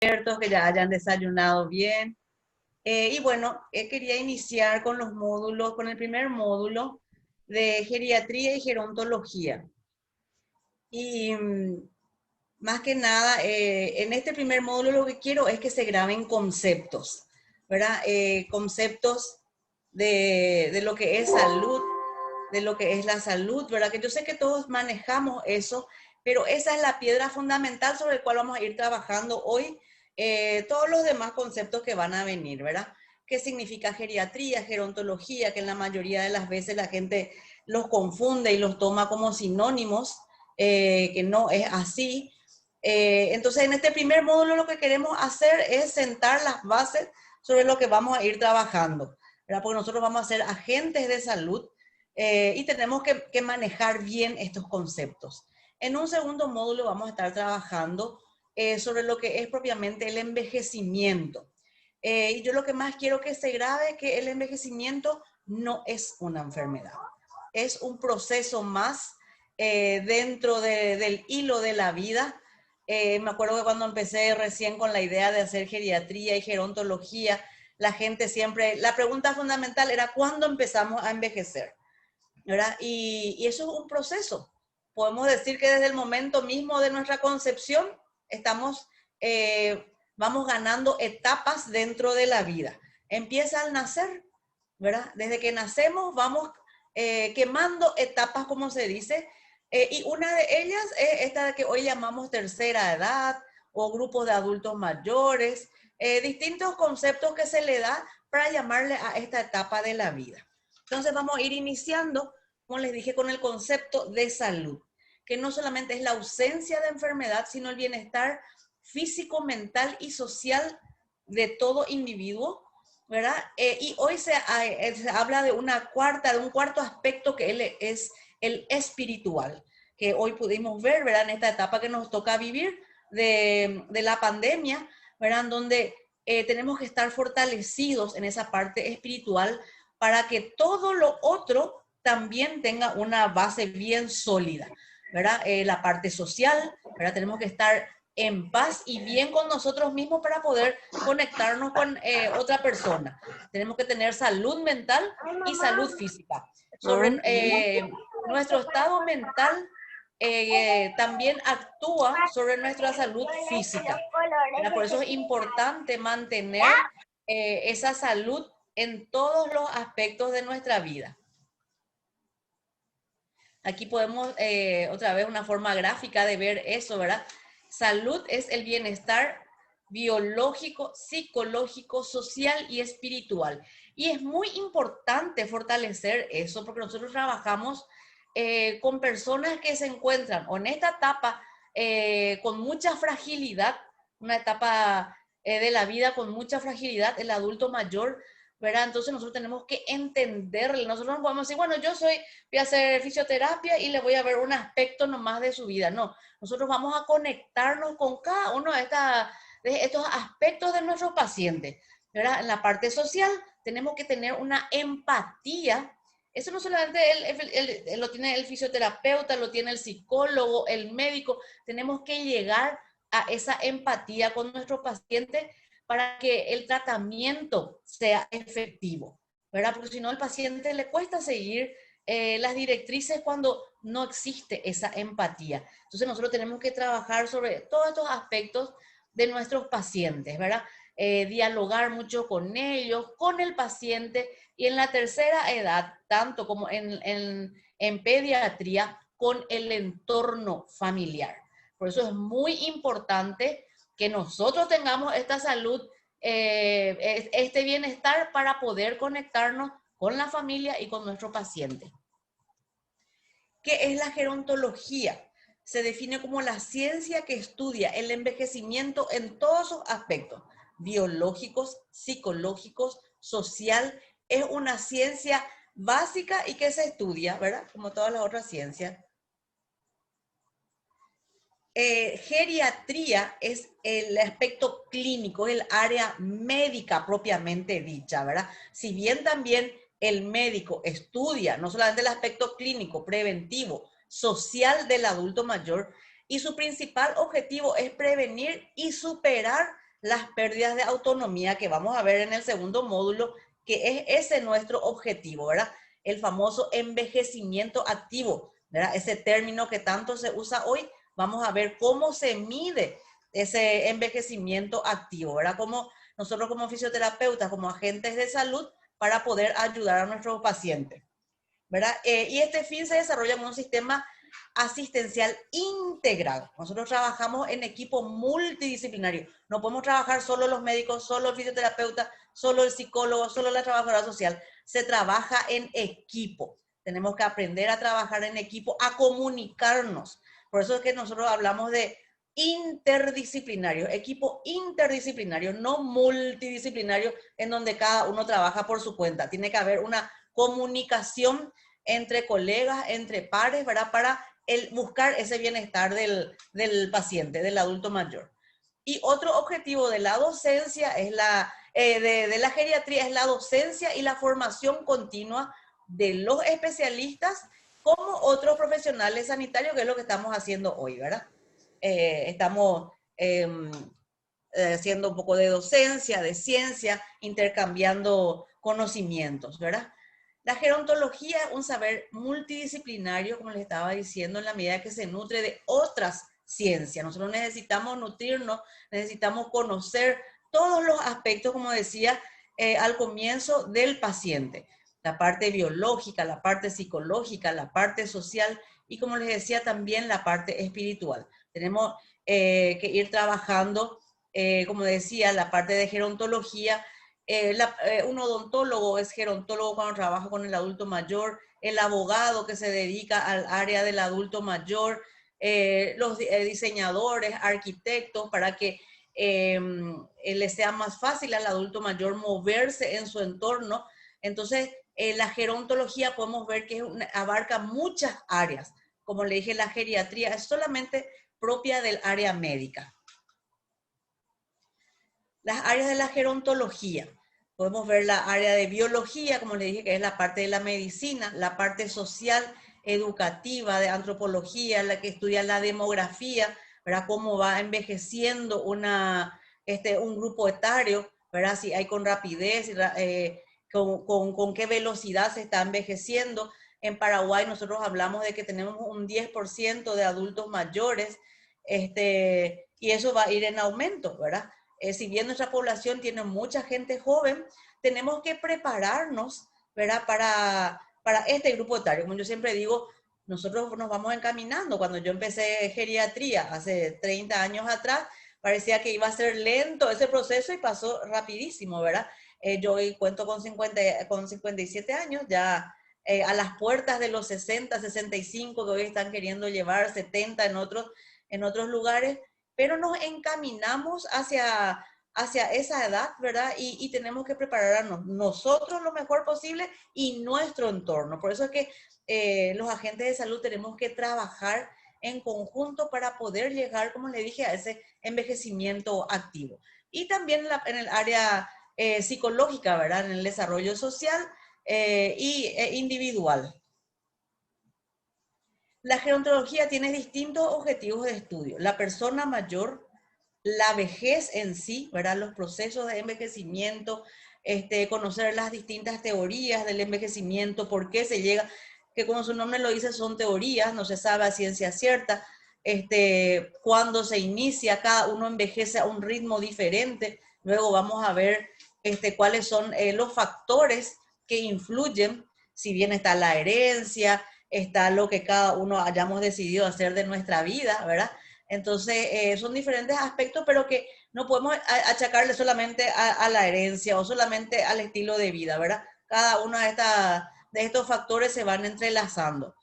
Que ya hayan desayunado bien. Y bueno, quería iniciar con los módulos, con el primer módulo de geriatría y gerontología. Y más que nada, en este primer módulo lo que quiero es que se graben conceptos, ¿verdad? Conceptos de lo que es salud, de lo que es la salud, ¿verdad? Que yo sé que todos manejamos eso, pero esa es la piedra fundamental sobre la cual vamos a ir trabajando hoy, todos los demás conceptos que van a venir, ¿verdad? ¿Qué significa geriatría, gerontología? Que en la mayoría de las veces la gente los confunde y los toma como sinónimos, que no es así. Entonces, en este primer módulo lo que queremos hacer es sentar las bases sobre lo que vamos a ir trabajando, ¿verdad? Porque nosotros vamos a ser agentes de salud, y tenemos que manejar bien estos conceptos. En un segundo módulo vamos a estar trabajando sobre lo que es propiamente el envejecimiento. Y yo lo que más quiero que se grabe es que el envejecimiento no es una enfermedad, es un proceso más dentro del hilo de la vida. Me acuerdo que cuando empecé recién con la idea de hacer geriatría y gerontología, la gente siempre, la pregunta fundamental era ¿cuándo empezamos a envejecer? ¿Verdad? Y eso es un proceso. Podemos decir que desde el momento mismo de nuestra concepción estamos, vamos ganando etapas dentro de la vida. Empieza al nacer, ¿verdad? Desde que nacemos vamos quemando etapas, como se dice, y una de ellas es esta que hoy llamamos tercera edad o grupos de adultos mayores, distintos conceptos que se le da para llamarle a esta etapa de la vida. Entonces vamos a ir iniciando, como les dije, con el concepto de salud, que no solamente es la ausencia de enfermedad, sino el bienestar físico, mental y social de todo individuo, ¿verdad? Y hoy se habla de un cuarto aspecto que él es el espiritual, que hoy pudimos ver, ¿verdad? En esta etapa que nos toca vivir de la pandemia, ¿verdad? Donde tenemos que estar fortalecidos en esa parte espiritual para que todo lo otro también tenga una base bien sólida, ¿verdad? La parte social, ¿verdad? Tenemos que estar en paz y bien con nosotros mismos para poder conectarnos con otra persona. Tenemos que tener salud mental y salud física. Sobre nuestro estado mental también actúa sobre nuestra salud física, ¿verdad? Por eso es importante mantener esa salud en todos los aspectos de nuestra vida. Aquí podemos otra vez una forma gráfica de ver eso, ¿verdad? Salud es el bienestar biológico, psicológico, social y espiritual. Y es muy importante fortalecer eso porque nosotros trabajamos con personas que se encuentran en esta etapa con mucha fragilidad, una etapa de la vida con mucha fragilidad, el adulto mayor, ¿verdad? Entonces nosotros tenemos que entenderle. Nosotros no podemos decir, bueno, voy a hacer fisioterapia y le voy a ver un aspecto nomás de su vida. No, nosotros vamos a conectarnos con cada uno de estos aspectos de nuestros pacientes, ¿verdad? En la parte social tenemos que tener una empatía. Eso no solamente lo tiene el fisioterapeuta, lo tiene el psicólogo, el médico. Tenemos que llegar a esa empatía con nuestros pacientes para que el tratamiento sea efectivo, ¿verdad? Porque si no, al paciente le cuesta seguir las directrices cuando no existe esa empatía. Entonces nosotros tenemos que trabajar sobre todos estos aspectos de nuestros pacientes, ¿verdad? Dialogar mucho con ellos, con el paciente, y en la tercera edad, tanto como en pediatría, con el entorno familiar. Por eso es muy importante que nosotros tengamos esta salud, este bienestar para poder conectarnos con la familia y con nuestro paciente. ¿Qué es la gerontología? Se define como la ciencia que estudia el envejecimiento en todos sus aspectos, biológicos, psicológicos, social. Es una ciencia básica y que se estudia, ¿verdad? Como todas las otras ciencias. Geriatría es el aspecto clínico, el área médica propiamente dicha, ¿verdad? Si bien también el médico estudia no solamente el aspecto clínico, preventivo, social del adulto mayor, y su principal objetivo es prevenir y superar las pérdidas de autonomía que vamos a ver en el segundo módulo, que es ese nuestro objetivo, ¿verdad? El famoso envejecimiento activo, ¿verdad? Ese término que tanto se usa hoy, vamos a ver cómo se mide ese envejecimiento activo, ¿verdad? Como nosotros como fisioterapeutas, como agentes de salud, para poder ayudar a nuestros pacientes, ¿verdad? Y este fin se desarrolla en un sistema asistencial integral. Nosotros trabajamos en equipo multidisciplinario. No podemos trabajar solo los médicos, solo el fisioterapeuta, solo el psicólogo, solo la trabajadora social. Se trabaja en equipo. Tenemos que aprender a trabajar en equipo, a comunicarnos. Por eso es que nosotros hablamos de interdisciplinario, equipo interdisciplinario, no multidisciplinario, en donde cada uno trabaja por su cuenta. Tiene que haber una comunicación entre colegas, entre pares, ¿verdad? Para buscar ese bienestar del paciente, del adulto mayor. Y otro objetivo de la docencia es de la geriatría es la docencia y la formación continua de los especialistas como otros profesionales sanitarios, que es lo que estamos haciendo hoy, ¿verdad? Estamos haciendo un poco de docencia, de ciencia, intercambiando conocimientos, ¿verdad? La gerontología es un saber multidisciplinario, como les estaba diciendo, en la medida que se nutre de otras ciencias. Nosotros necesitamos nutrirnos, necesitamos conocer todos los aspectos, como decía al comienzo, del paciente. La parte biológica, la parte psicológica, la parte social y, como les decía, también la parte espiritual. Tenemos que ir trabajando, como decía, la parte de gerontología. Un odontólogo es gerontólogo cuando trabaja con el adulto mayor, el abogado que se dedica al área del adulto mayor, los diseñadores, arquitectos, para que le sea más fácil al adulto mayor moverse en su entorno. Entonces, la gerontología podemos ver que abarca muchas áreas. Como le dije, la geriatría es solamente propia del área médica. Las áreas de la gerontología. Podemos ver la área de biología, como le dije, que es la parte de la medicina, la parte social, educativa, de antropología, la que estudia la demografía, ¿verdad? Cómo va envejeciendo un grupo etario, ¿verdad? Si hay con rapidez, con qué velocidad se está envejeciendo. En Paraguay nosotros hablamos de que tenemos un 10% de adultos mayores, y eso va a ir en aumento, ¿verdad? Si bien nuestra población tiene mucha gente joven, tenemos que prepararnos, ¿verdad? Para este grupo etario. Como yo siempre digo, nosotros nos vamos encaminando. Cuando yo empecé geriatría hace 30 años atrás, parecía que iba a ser lento ese proceso y pasó rapidísimo, ¿verdad? Yo hoy cuento con 57 años, ya a las puertas de los 60, 65, que hoy están queriendo llevar 70 en otros lugares, pero nos encaminamos hacia esa edad, ¿verdad? Y tenemos que prepararnos nosotros lo mejor posible y nuestro entorno. Por eso es que los agentes de salud tenemos que trabajar en conjunto para poder llegar, como le dije, a ese envejecimiento activo. Y también en el área psicológica, ¿verdad? En el desarrollo social individual. La gerontología tiene distintos objetivos de estudio. La persona mayor, la vejez en sí, ¿verdad? Los procesos de envejecimiento, conocer las distintas teorías del envejecimiento, por qué se llega, que como su nombre lo dice, son teorías, no se sabe a ciencia cierta, cuando se inicia, cada uno envejece a un ritmo diferente. Luego vamos a ver cuáles son los factores que influyen, si bien está la herencia, está lo que cada uno hayamos decidido hacer de nuestra vida, ¿verdad? Entonces, son diferentes aspectos, pero que no podemos achacarle solamente a la herencia o solamente al estilo de vida, ¿verdad? Cada uno de estos factores se van entrelazando.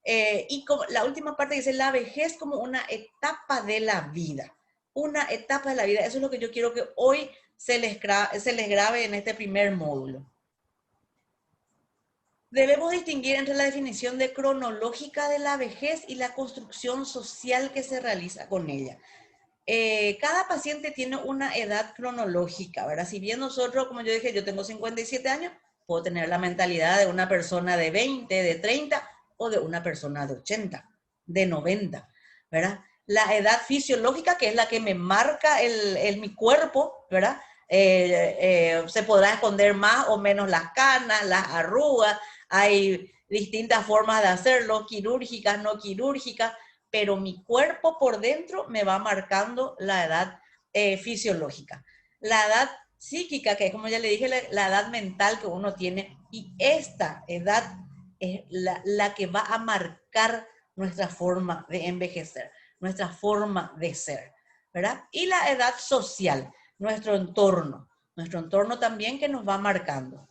Y como la última parte dice, la vejez como una etapa de la vida. Una etapa de la vida. Eso es lo que yo quiero que hoy se les grabe en este primer módulo. Debemos distinguir entre la definición de cronológica de la vejez y la construcción social que se realiza con ella. Cada paciente tiene una edad cronológica, ¿verdad? Si bien nosotros, como yo dije, yo tengo 57 años, puedo tener la mentalidad de una persona de 20, de 30 o de una persona de 80, de 90, ¿verdad? la edad fisiológica, que es la que me marca mi cuerpo, ¿verdad? Se podrá esconder más o menos las canas, las arrugas, hay distintas formas de hacerlo, quirúrgicas, no quirúrgicas, pero mi cuerpo por dentro me va marcando la edad fisiológica. La edad psíquica, que es como ya le dije, la edad mental que uno tiene, y esta edad es la que va a marcar nuestra forma de envejecer, nuestra forma de ser, ¿verdad? Y la edad social, nuestro entorno también que nos va marcando.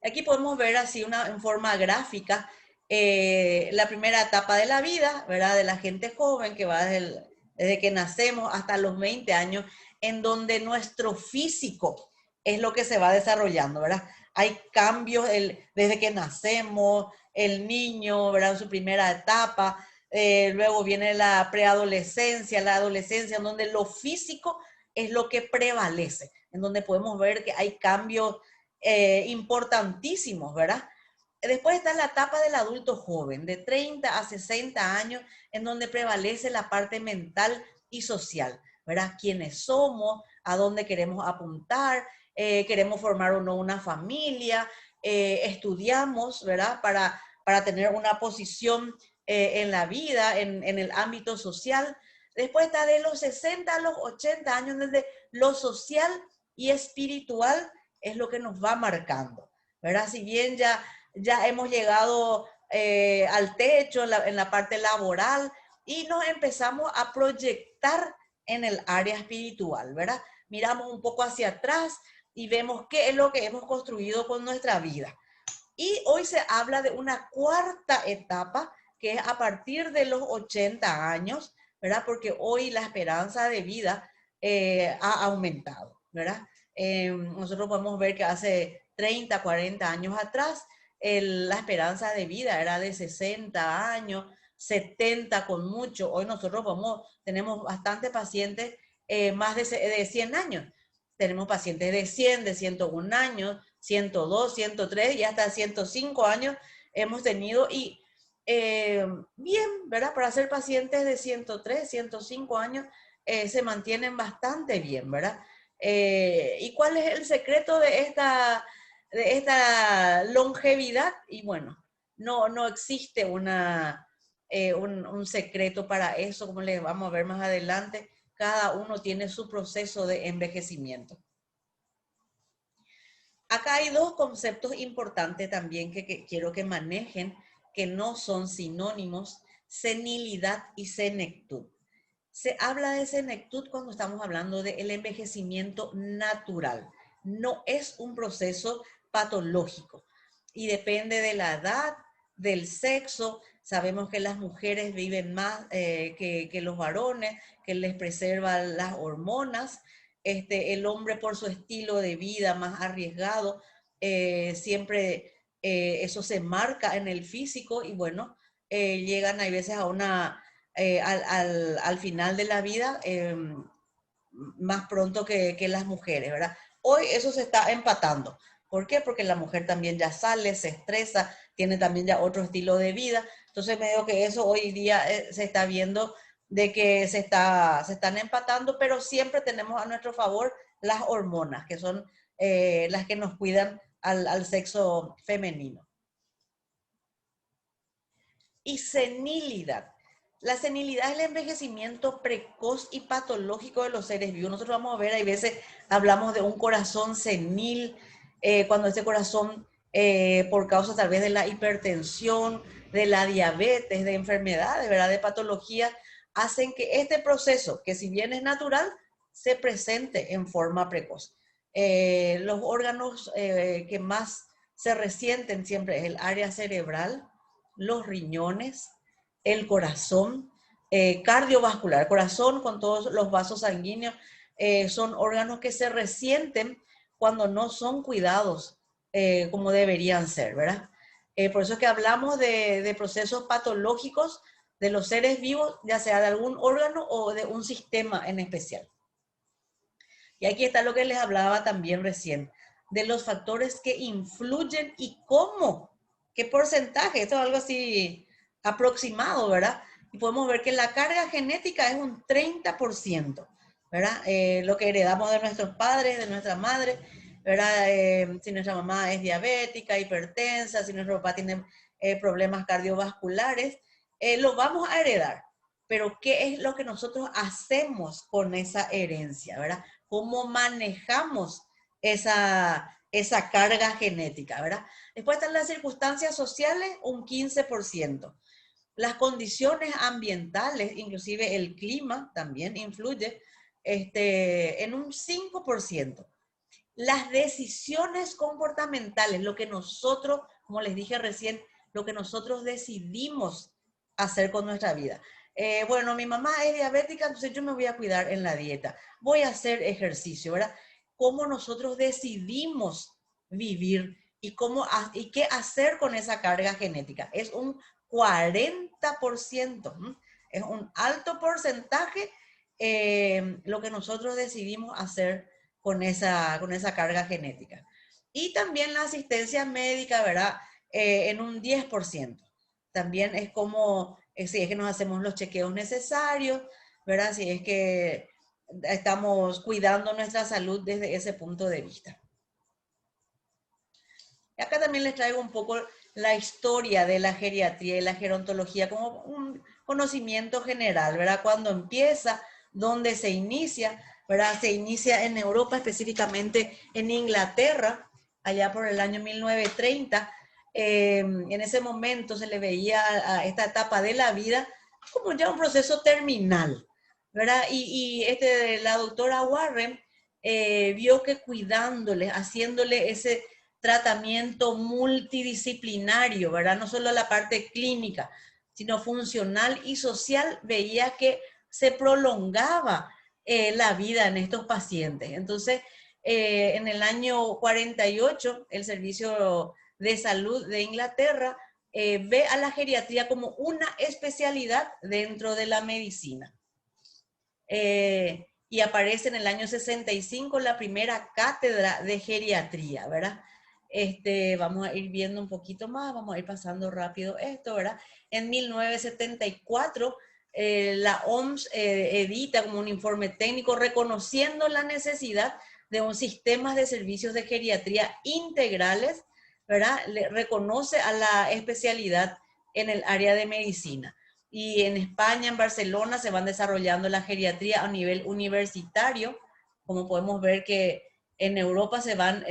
Aquí podemos ver así en forma gráfica la primera etapa de la vida, ¿verdad? De la gente joven que va desde que nacemos hasta los 20 años, en donde nuestro físico es lo que se va desarrollando, ¿verdad? Hay cambios desde que nacemos, el niño, ¿verdad? En su primera etapa, luego viene la preadolescencia, la adolescencia, en donde lo físico es lo que prevalece, en donde podemos ver que hay cambios importantísimos, ¿verdad? Después está la etapa del adulto joven, de 30 a 60 años, en donde prevalece la parte mental y social, ¿verdad? Quiénes somos, a dónde queremos apuntar, queremos formar o no una familia, estudiamos, ¿verdad? Para tener una posición en la vida, en el ámbito social. Después está de los 60 a los 80 años, desde lo social y espiritual es lo que nos va marcando, ¿verdad? Si bien ya hemos llegado al techo en la parte laboral y nos empezamos a proyectar en el área espiritual, ¿verdad? Miramos un poco hacia atrás y vemos qué es lo que hemos construido con nuestra vida. Y hoy se habla de una cuarta etapa, que es a partir de los 80 años, ¿verdad? Porque hoy la esperanza de vida ha aumentado, ¿verdad? Nosotros podemos ver que hace 30, 40 años atrás, la esperanza de vida era de 60 años, 70 con mucho. Hoy nosotros tenemos bastantes pacientes más de 100 años. Tenemos pacientes de 100, de 101 años, 102, 103 y hasta 105 años hemos tenido. Y bien, ¿verdad? Para ser pacientes de 103, 105 años se mantienen bastante bien, ¿verdad? ¿Y cuál es el secreto de esta longevidad? Y bueno, no existe un secreto para eso, como les vamos a ver más adelante. Cada uno tiene su proceso de envejecimiento. Acá hay dos conceptos importantes también que quiero que manejen, que no son sinónimos: senilidad y senectud. Se habla de senectud cuando estamos hablando del envejecimiento natural. No es un proceso patológico y depende de la edad, del sexo. Sabemos que las mujeres viven más que los varones, que les preservan las hormonas. El hombre, por su estilo de vida más arriesgado, siempre eso se marca en el físico y bueno, llegan a veces al final de la vida más pronto que las mujeres, ¿verdad? Hoy eso se está empatando. ¿Por qué? Porque la mujer también ya sale, se estresa, tiene también ya otro estilo de vida. Entonces me digo que eso hoy día se está viendo de que se están empatando, pero siempre tenemos a nuestro favor las hormonas, que son las que nos cuidan al sexo femenino. Y senilidad. La senilidad es el envejecimiento precoz y patológico de los seres vivos. Nosotros vamos a ver, hay veces hablamos de un corazón senil, cuando ese corazón, por causa tal vez de la hipertensión, de la diabetes, de enfermedades, ¿verdad? De patologías, hacen que este proceso, que si bien es natural, se presente en forma precoz. Los órganos que más se resienten siempre es el área cerebral, los riñones, el corazón, cardiovascular, corazón con todos los vasos sanguíneos, son órganos que se resienten cuando no son cuidados como deberían ser, ¿verdad? Por eso es que hablamos de procesos patológicos de los seres vivos, ya sea de algún órgano o de un sistema en especial. Y aquí está lo que les hablaba también recién, de los factores que influyen y cómo, qué porcentaje, esto es algo así aproximado, ¿verdad? y podemos ver que la carga genética es un 30%, ¿verdad? Lo que heredamos de nuestros padres, de nuestra madre, ¿verdad? Si nuestra mamá es diabética, hipertensa, si nuestro papá tiene problemas cardiovasculares, lo vamos a heredar. Pero ¿qué es lo que nosotros hacemos con esa herencia, ¿verdad? ¿Cómo manejamos esa carga genética, ¿verdad? Después están las circunstancias sociales, un 15%. Las condiciones ambientales, inclusive el clima también influye en un 5%. Las decisiones comportamentales, lo que nosotros, como les dije recién, lo que nosotros decidimos hacer con nuestra vida. Bueno, mi mamá es diabética, entonces yo me voy a cuidar en la dieta. Voy a hacer ejercicio, ¿verdad? Cómo nosotros decidimos vivir y qué hacer con esa carga genética. Es un 40%. Es un alto porcentaje lo que nosotros decidimos hacer con esa carga genética. Y también la asistencia médica, ¿verdad? En un 10%. También es como, si es que nos hacemos los chequeos necesarios, ¿verdad? Si es que estamos cuidando nuestra salud desde ese punto de vista. Y acá también les traigo un poco la historia de la geriatría y la gerontología como un conocimiento general, ¿verdad? Cuando empieza, dónde se inicia, ¿verdad? Se inicia en Europa, específicamente en Inglaterra, allá por el año 1930. En ese momento se le veía a esta etapa de la vida como ya un proceso terminal, ¿verdad? La doctora Warren vio que cuidándole, haciéndole ese tratamiento multidisciplinario, ¿verdad? No solo la parte clínica, sino funcional y social, veía que se prolongaba la vida en estos pacientes. Entonces, en el año 48, el Servicio de Salud de Inglaterra ve a la geriatría como una especialidad dentro de la medicina. Y aparece en el año 65 la primera cátedra de geriatría, ¿verdad? Vamos a ir viendo un poquito más, vamos a ir pasando rápido esto, ¿verdad? En 1974, la OMS edita como un informe técnico reconociendo la necesidad de un sistema de servicios de geriatría integrales, ¿verdad? Le reconoce a la especialidad en el área de medicina. Y en España, en Barcelona, se van desarrollando la geriatría a nivel universitario, como podemos ver que en Europa se va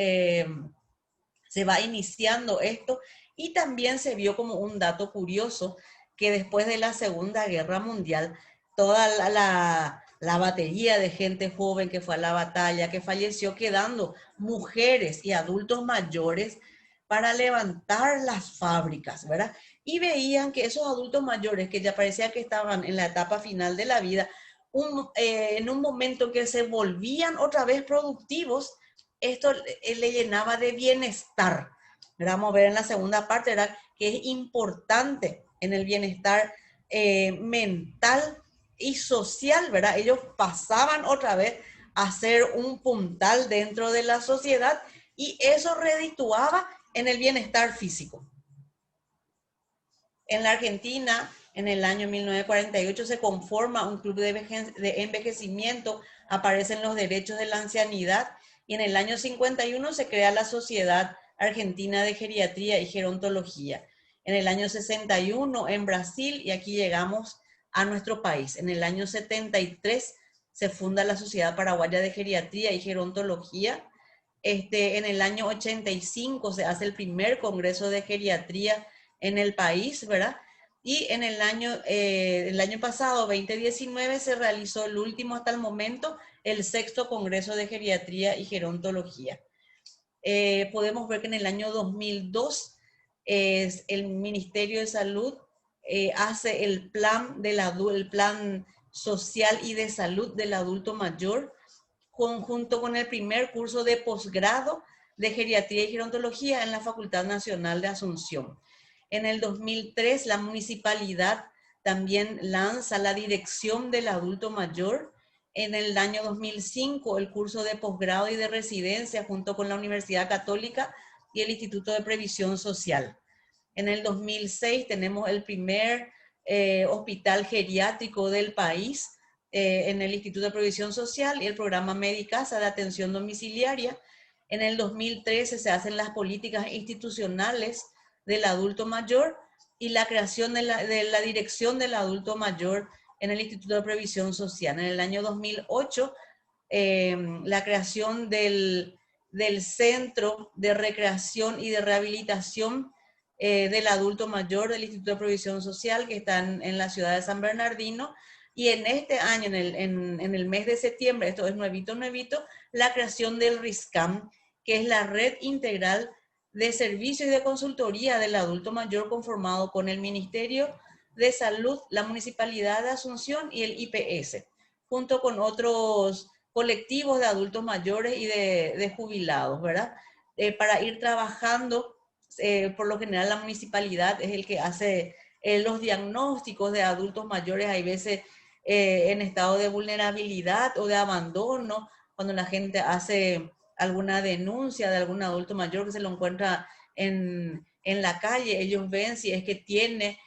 iniciando esto, y también se vio como un dato curioso que después de la Segunda Guerra Mundial, toda la batería de gente joven que fue a la batalla, que falleció, quedando mujeres y adultos mayores para levantar las fábricas, ¿verdad? Y veían que esos adultos mayores que ya parecía que estaban en la etapa final de la vida, en un momento que se volvían otra vez productivos, esto le llenaba de bienestar. Vamos a ver en la segunda parte, ¿verdad? Que es importante en el bienestar mental y social, ¿verdad? Ellos pasaban otra vez a ser un puntal dentro de la sociedad y eso redituaba en el bienestar físico. En la Argentina, en el año 1948, se conforma un club de envejecimiento, aparecen los derechos de la ancianidad, y en el año 51 se crea la Sociedad Argentina de Geriatría y Gerontología. En el año 61 en Brasil, y aquí llegamos a nuestro país. En el año 73 se funda la Sociedad Paraguaya de Geriatría y Gerontología. En el año 85 se hace el primer Congreso de Geriatría en el país, ¿verdad? Y en el año pasado, 2019, se realizó el último hasta el momento, el sexto Congreso de Geriatría y Gerontología. Podemos ver que en el año 2002 el Ministerio de Salud hace el plan social y de salud del adulto mayor, junto con el primer curso de posgrado de geriatría y gerontología en la Facultad Nacional de Asunción. En el 2003, la municipalidad también lanza la Dirección del Adulto Mayor. En el año 2005, el curso de posgrado y de residencia junto con la Universidad Católica y el Instituto de Previsión Social. En el 2006 tenemos el primer hospital geriátrico del país en el Instituto de Previsión Social y el programa Medicasa de atención domiciliaria. En el 2013 se hacen las políticas institucionales del adulto mayor y la creación de la dirección del adulto mayor en el Instituto de Previsión Social. En el año 2008, la creación del Centro de Recreación y de Rehabilitación del Adulto Mayor del Instituto de Previsión Social, que está en la ciudad de San Bernardino. Y en este año, en el mes de septiembre, esto es nuevito, la creación del RISCAM, que es la Red Integral de Servicios y de Consultoría del Adulto Mayor, conformado con el Ministerio de Salud, la Municipalidad de Asunción y el IPS, junto con otros colectivos de adultos mayores y de jubilados, ¿verdad? Para ir trabajando, por lo general la municipalidad es el que hace los diagnósticos de adultos mayores, hay veces en estado de vulnerabilidad o de abandono, cuando la gente hace alguna denuncia de algún adulto mayor que se lo encuentra en la calle, ellos ven si es que tiene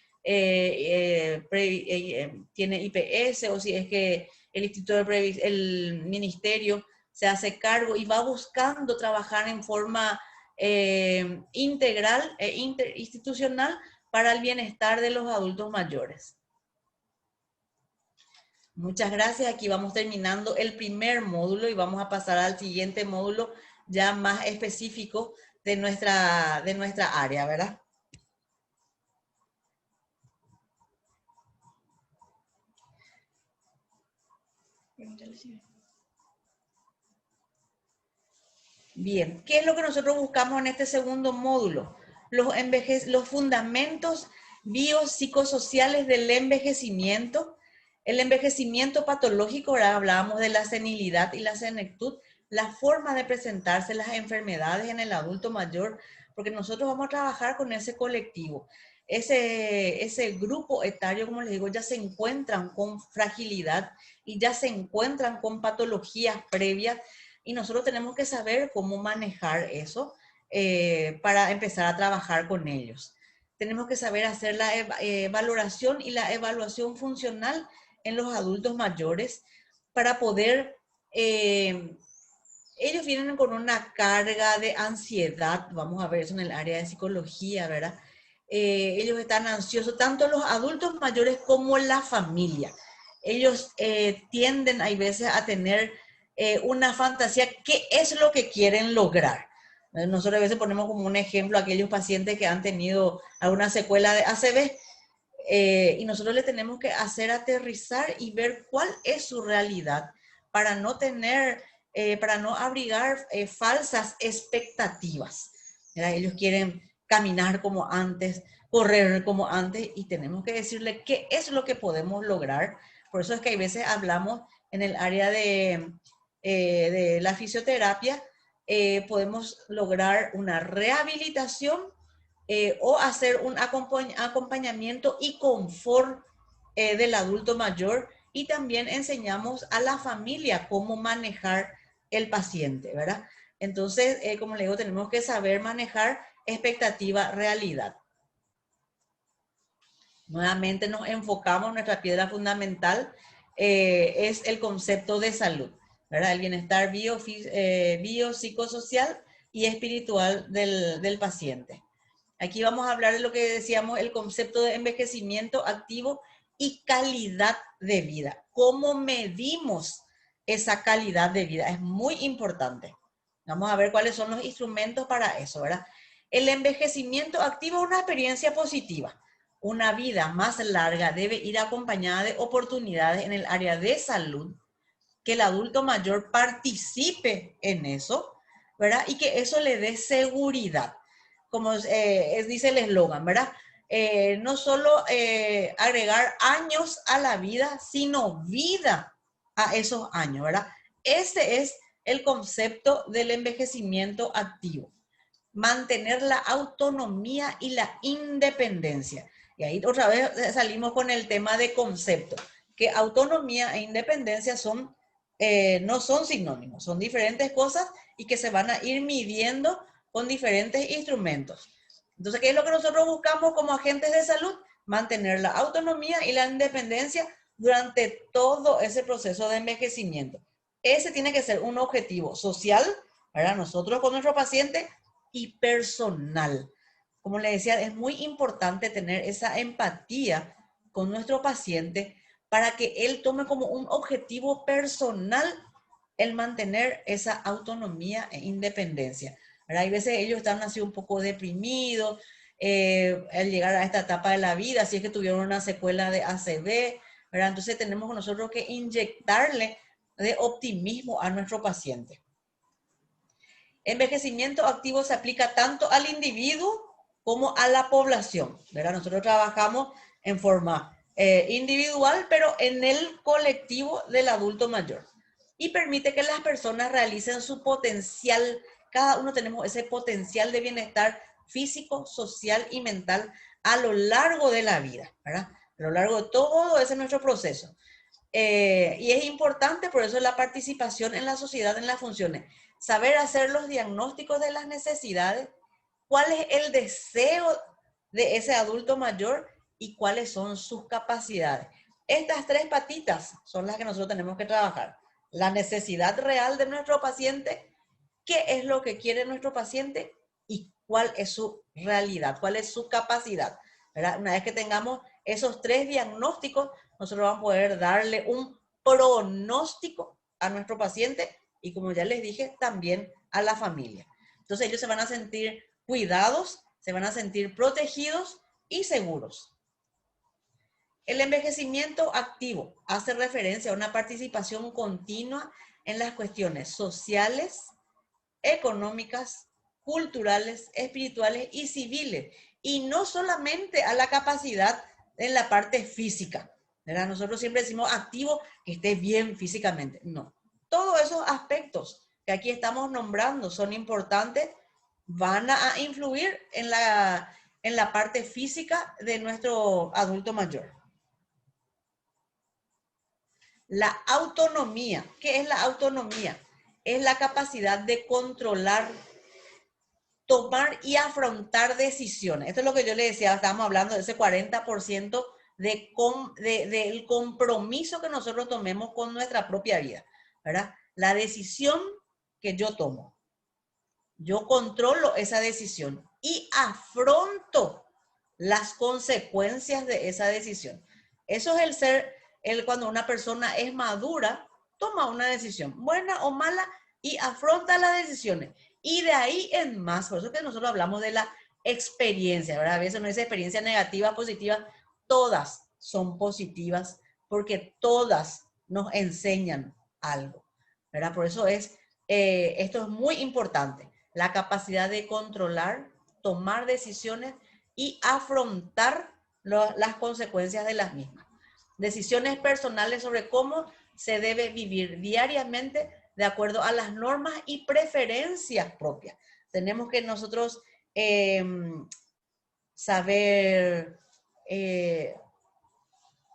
IPS o si es que el Instituto de el Ministerio se hace cargo y va buscando trabajar en forma integral e interinstitucional para el bienestar de los adultos mayores. Muchas gracias. Aquí vamos terminando el primer módulo y vamos a pasar al siguiente módulo ya más específico de nuestra área, ¿verdad? Bien, ¿qué es lo que nosotros buscamos en este segundo módulo? Los fundamentos biopsicosociales del envejecimiento, el envejecimiento patológico, ahora hablábamos de la senilidad y la senectud, la forma de presentarse las enfermedades en el adulto mayor, porque nosotros vamos a trabajar con ese colectivo. Ese grupo etario, como les digo, ya se encuentran con fragilidad y ya se encuentran con patologías previas y nosotros tenemos que saber cómo manejar eso para empezar a trabajar con ellos. Tenemos que saber hacer la valoración y la evaluación funcional en los adultos mayores para poder... ellos vienen con una carga de ansiedad, vamos a ver eso en el área de psicología, ¿verdad? Ellos están ansiosos, tanto los adultos mayores como la familia. Ellos tienden, hay veces, a tener una fantasía, ¿qué es lo que quieren lograr? Nosotros a veces ponemos como un ejemplo a aquellos pacientes que han tenido alguna secuela de ACV, y nosotros le tenemos que hacer aterrizar y ver cuál es su realidad para no tener, para no abrigar falsas expectativas. ¿Verdad? Ellos quieren caminar como antes, correr como antes, y tenemos que decirle qué es lo que podemos lograr. Por eso es que hay veces hablamos en el área de la fisioterapia, podemos lograr una rehabilitación o hacer un acompañamiento y confort del adulto mayor, y también enseñamos a la familia cómo manejar el paciente, ¿verdad? Entonces, como le digo, tenemos que saber manejar expectativa, realidad. Nuevamente nos enfocamos, nuestra piedra fundamental es el concepto de salud, ¿verdad? El bienestar biopsicosocial y espiritual del paciente. Aquí vamos a hablar de lo que decíamos, el concepto de envejecimiento activo y calidad de vida. ¿Cómo medimos esa calidad de vida? Es muy importante. Vamos a ver cuáles son los instrumentos para eso, ¿verdad? El envejecimiento activo es una experiencia positiva. Una vida más larga debe ir acompañada de oportunidades en el área de salud, que el adulto mayor participe en eso, ¿verdad? Y que eso le dé seguridad. Como dice el eslogan, ¿verdad? No solo agregar años a la vida, sino vida a esos años, ¿verdad? Ese es el concepto del envejecimiento activo. Mantener la autonomía y la independencia. Y ahí otra vez salimos con el tema de concepto, que autonomía e independencia no son sinónimos, son diferentes cosas y que se van a ir midiendo con diferentes instrumentos. Entonces, ¿qué es lo que nosotros buscamos como agentes de salud? mantener la autonomía y la independencia durante todo ese proceso de envejecimiento. Ese tiene que ser un objetivo social para nosotros con nuestro paciente y personal. Como le decía, es muy importante tener esa empatía con nuestro paciente para que él tome como un objetivo personal el mantener esa autonomía e independencia. ¿Verdad? Hay veces ellos están así un poco deprimidos al llegar a esta etapa de la vida, si es que tuvieron una secuela de ACV, ¿verdad? Entonces tenemos nosotros que inyectarle de optimismo a nuestro paciente. Envejecimiento activo se aplica tanto al individuo como a la población, ¿verdad? Nosotros trabajamos en forma individual, pero en el colectivo del adulto mayor. Y permite que las personas realicen su potencial. Cada uno tenemos ese potencial de bienestar físico, social y mental a lo largo de la vida, ¿verdad? A lo largo de todo ese nuestro proceso. Y es importante por eso la participación en la sociedad, en las funciones. Saber hacer los diagnósticos de las necesidades, cuál es el deseo de ese adulto mayor y cuáles son sus capacidades. Estas tres patitas son las que nosotros tenemos que trabajar. La necesidad real de nuestro paciente, qué es lo que quiere nuestro paciente y cuál es su realidad, cuál es su capacidad, ¿verdad? Una vez que tengamos esos tres diagnósticos, nosotros vamos a poder darle un pronóstico a nuestro paciente y, como ya les dije, también a la familia. Entonces ellos se van a sentir cuidados, se van a sentir protegidos y seguros. El envejecimiento activo hace referencia a una participación continua en las cuestiones sociales, económicas, culturales, espirituales y civiles. Y no solamente a la capacidad en la parte física, ¿verdad? Nosotros siempre decimos activo, que esté bien físicamente. No. Todos esos aspectos que aquí estamos nombrando son importantes, van a influir en la parte física de nuestro adulto mayor. La autonomía. ¿Qué es la autonomía? Es la capacidad de controlar, tomar y afrontar decisiones. Esto es lo que yo le decía, estábamos hablando de ese 40% del compromiso que nosotros tomemos con nuestra propia vida, ¿verdad? La decisión que yo tomo. Yo controlo esa decisión y afronto las consecuencias de esa decisión. Eso es cuando una persona es madura, toma una decisión, buena o mala, y afronta las decisiones. Y de ahí en más, por eso que nosotros hablamos de la experiencia, ¿verdad? A veces no es experiencia negativa, positiva, todas son positivas porque todas nos enseñan algo, ¿verdad? Por eso esto es muy importante, la capacidad de controlar, tomar decisiones y afrontar las consecuencias de las mismas. Decisiones personales sobre cómo se debe vivir diariamente de acuerdo a las normas y preferencias propias. Tenemos que nosotros saber,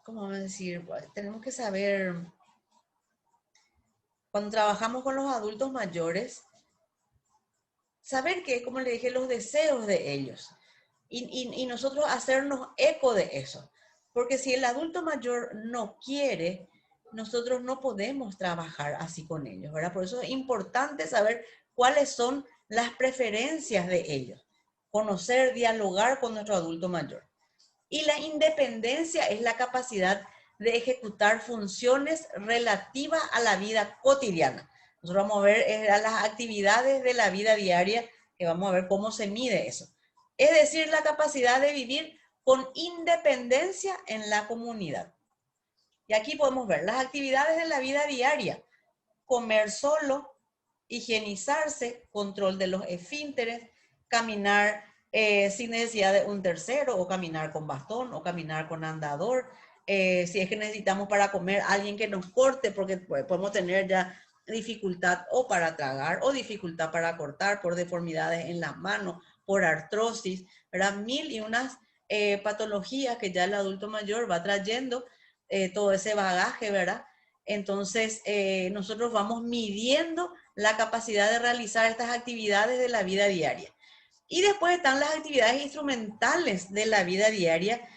¿cómo vamos a decir? Tenemos que saber, cuando trabajamos con los adultos mayores, saber que, como le dije, los deseos de ellos y nosotros hacernos eco de eso. Porque si el adulto mayor no quiere, nosotros no podemos trabajar así con ellos, ¿verdad? Por eso es importante saber cuáles son las preferencias de ellos, conocer, dialogar con nuestro adulto mayor. Y la independencia es la capacidad de ejecutar funciones relativas a la vida cotidiana. Nosotros vamos a ver las actividades de la vida diaria, que vamos a ver cómo se mide eso. Es decir, la capacidad de vivir con independencia en la comunidad. Y aquí podemos ver las actividades de la vida diaria: comer solo, higienizarse, control de los esfínteres, caminar sin necesidad de un tercero, o caminar con bastón, o caminar con andador. Si es que necesitamos para comer alguien que nos corte, porque podemos tener ya dificultad o para tragar, o dificultad para cortar por deformidades en las manos, por artrosis, ¿verdad? Mil y unas patologías que ya el adulto mayor va trayendo, todo ese bagaje, ¿verdad? Entonces, nosotros vamos midiendo la capacidad de realizar estas actividades de la vida diaria. Y después están las actividades instrumentales de la vida diaria,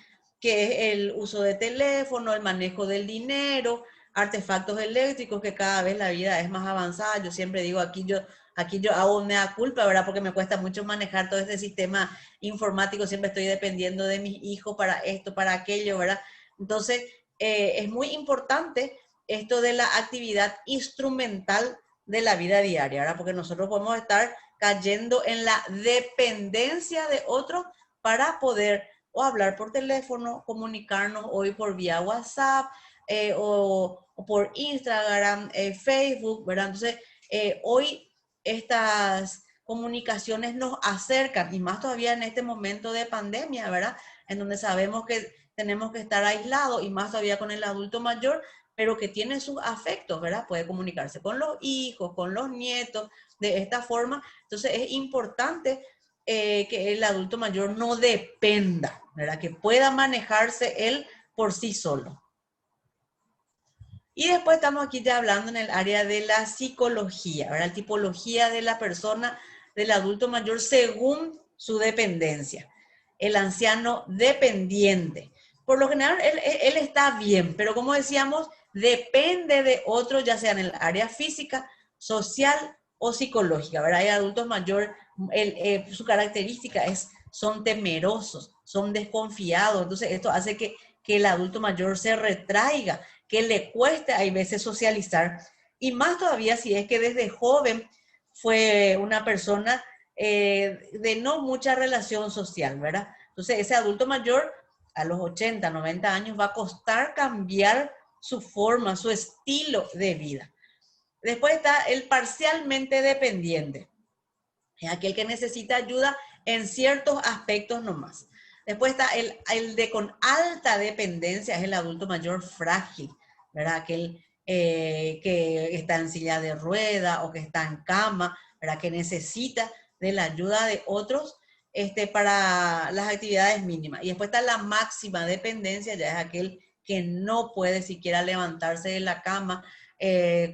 que es el uso de teléfono, el manejo del dinero, artefactos eléctricos, que cada vez la vida es más avanzada. Yo siempre digo, aquí yo hago una culpa, ¿verdad? Porque me cuesta mucho manejar todo este sistema informático, siempre estoy dependiendo de mis hijos para esto, para aquello, ¿verdad? Entonces, es muy importante esto de la actividad instrumental de la vida diaria, ¿verdad? Porque nosotros podemos estar cayendo en la dependencia de otros para poder o hablar por teléfono, comunicarnos hoy por vía WhatsApp o por Instagram, Facebook, ¿verdad? Entonces, hoy estas comunicaciones nos acercan, y más todavía en este momento de pandemia, ¿verdad? En donde sabemos que tenemos que estar aislados, y más todavía con el adulto mayor, pero que tiene sus afectos, ¿verdad? Puede comunicarse con los hijos, con los nietos, de esta forma. Entonces es importante que el adulto mayor no dependa, ¿verdad? Que pueda manejarse él por sí solo. Y después estamos aquí ya hablando en el área de la psicología, ¿verdad? La tipología de la persona, del adulto mayor según su dependencia. El anciano dependiente. Por lo general, él está bien, pero como decíamos, depende de otro, ya sea en el área física, social o psicológica, ¿verdad? Hay adultos mayores, su característica son temerosos, son desconfiados, entonces esto hace que el adulto mayor se retraiga, que le cueste hay veces socializar, y más todavía si es que desde joven fue una persona de no mucha relación social, ¿verdad? Entonces ese adulto mayor a los 80, 90 años va a costar cambiar su forma, su estilo de vida. Después está el parcialmente dependiente, es aquel que necesita ayuda en ciertos aspectos nomás. Después está el de con alta dependencia, es el adulto mayor frágil, ¿verdad? Aquel que está en silla de rueda o que está en cama, ¿verdad? Que necesita de la ayuda de otros para las actividades mínimas. Y después está la máxima dependencia, ya es aquel que no puede siquiera levantarse de la cama,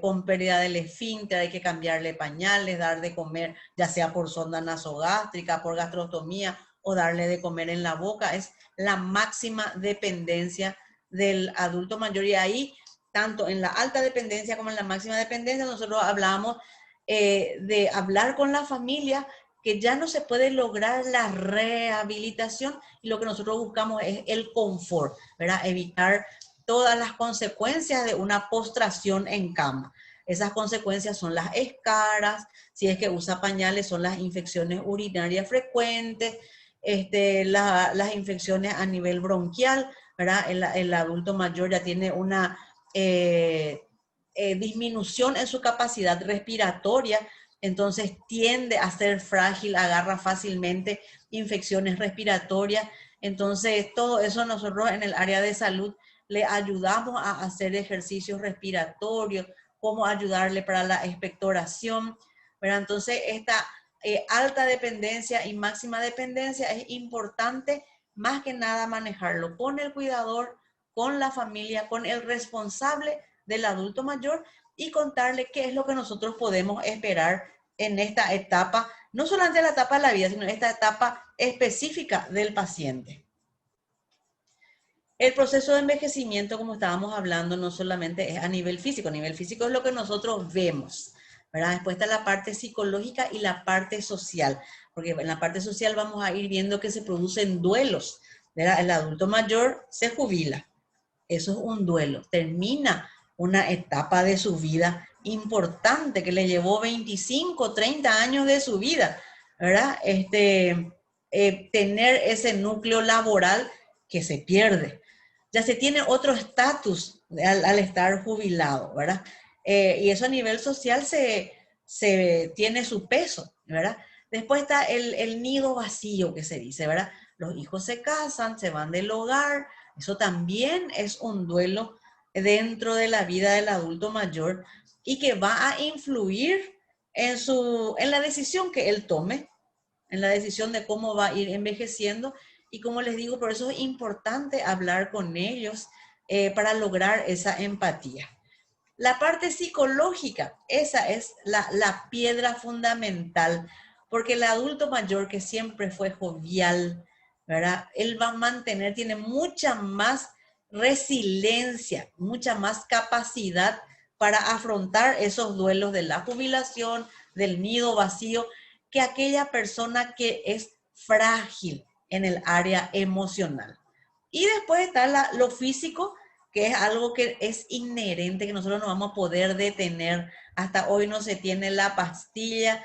con pérdida del esfínter, hay que cambiarle pañales, dar de comer, ya sea por sonda nasogástrica, por gastrostomía, o darle de comer en la boca. Es la máxima dependencia del adulto mayor, y ahí, tanto en la alta dependencia como en la máxima dependencia, nosotros hablamos de hablar con la familia, que ya no se puede lograr la rehabilitación, y lo que nosotros buscamos es el confort, ¿verdad? Evitar todas las consecuencias de una postración en cama. Esas consecuencias son las escaras, si es que usa pañales, son las infecciones urinarias frecuentes, las infecciones a nivel bronquial, ¿verdad? El adulto mayor ya tiene una disminución en su capacidad respiratoria, entonces tiende a ser frágil, agarra fácilmente infecciones respiratorias. Entonces todo eso nosotros en el área de salud le ayudamos a hacer ejercicios respiratorios, cómo ayudarle para la expectoración, ¿verdad? Entonces esta alta dependencia y máxima dependencia es importante más que nada manejarlo con el cuidador, con la familia, con el responsable del adulto mayor, y contarle qué es lo que nosotros podemos esperar en esta etapa, no solamente la etapa de la vida, sino esta etapa específica del paciente. El proceso de envejecimiento, como estábamos hablando, no solamente es a nivel físico es lo que nosotros vemos, ¿verdad? Después está la parte psicológica y la parte social, porque en la parte social vamos a ir viendo que se producen duelos, ¿verdad? El adulto mayor se jubila, eso es un duelo, termina una etapa de su vida importante que le llevó 25, 30 años de su vida, ¿verdad? Tener ese núcleo laboral que se pierde. Ya se tiene otro estatus al estar jubilado, ¿verdad? Y eso a nivel social se tiene su peso, ¿verdad? Después está el nido vacío que se dice, ¿verdad? Los hijos se casan, se van del hogar, eso también es un duelo dentro de la vida del adulto mayor, y que va a influir en la decisión que él tome, en la decisión de cómo va a ir envejeciendo. Y como les digo, por eso es importante hablar con ellos para lograr esa empatía. La parte psicológica, esa es la piedra fundamental, porque el adulto mayor que siempre fue jovial, ¿verdad? Él va a mantener, tiene mucha más resiliencia, mucha más capacidad para afrontar esos duelos de la jubilación, del nido vacío, que aquella persona que es frágil en el área emocional. Y después está lo físico, que es algo que es inherente, que nosotros no vamos a poder detener. Hasta hoy no se tiene la pastilla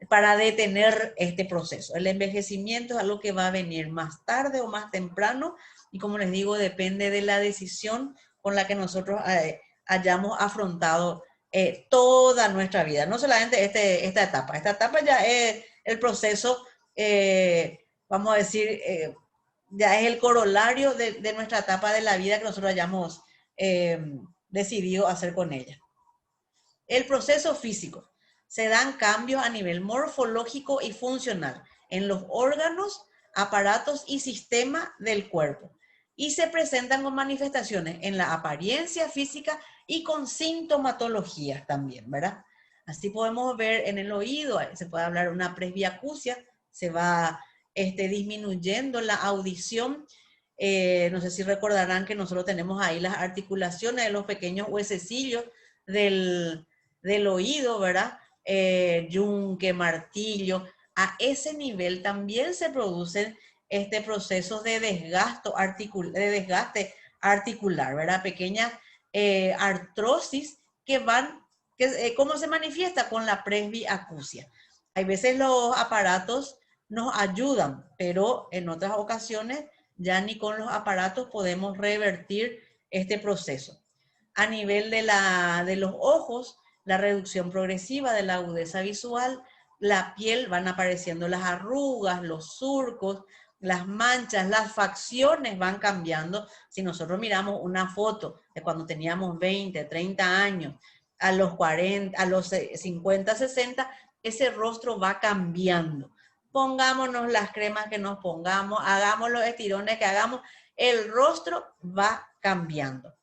para detener este proceso. El envejecimiento es algo que va a venir más tarde o más temprano, y como les digo, depende de la decisión con la que nosotros hayamos afrontado toda nuestra vida, no solamente esta etapa. Esta etapa ya es el proceso, vamos a decir, ya es el corolario de nuestra etapa de la vida que nosotros hayamos decidido hacer con ella. El proceso físico. Se dan cambios a nivel morfológico y funcional en los órganos, aparatos y sistemas del cuerpo, y se presentan con manifestaciones en la apariencia física y con sintomatologías también, ¿verdad? Así podemos ver en el oído, se puede hablar de una presbiacusia, se va disminuyendo la audición. No sé si recordarán que nosotros tenemos ahí las articulaciones de los pequeños huesecillos del oído, ¿verdad? Yunque, martillo. A ese nivel también se producen procesos de desgaste articular, ¿verdad? Pequeñas artrosis que van, ¿cómo se manifiesta? Con la presbiacusia. Hay veces los aparatos nos ayudan, pero en otras ocasiones ya ni con los aparatos podemos revertir este proceso. A nivel de los ojos, la reducción progresiva de la agudeza visual, la piel, van apareciendo las arrugas, los surcos, las manchas, las facciones van cambiando. Si nosotros miramos una foto de cuando teníamos 20, 30 años, a los 40, a los 50, 60, ese rostro va cambiando. Pongámonos las cremas que nos pongamos, hagamos los estirones que hagamos, el rostro va cambiando.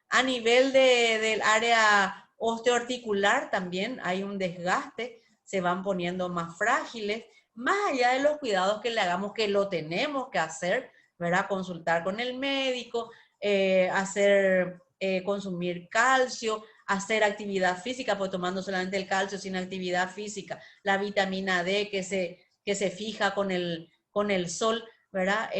A nivel del área osteoarticular también hay un desgaste, se van poniendo más frágiles, más allá de los cuidados que le hagamos, que lo tenemos que hacer, ¿verdad? Consultar con el médico, consumir calcio, hacer actividad física, pues tomando solamente el calcio sin actividad física, la vitamina D que se fija con el sol, ¿verdad?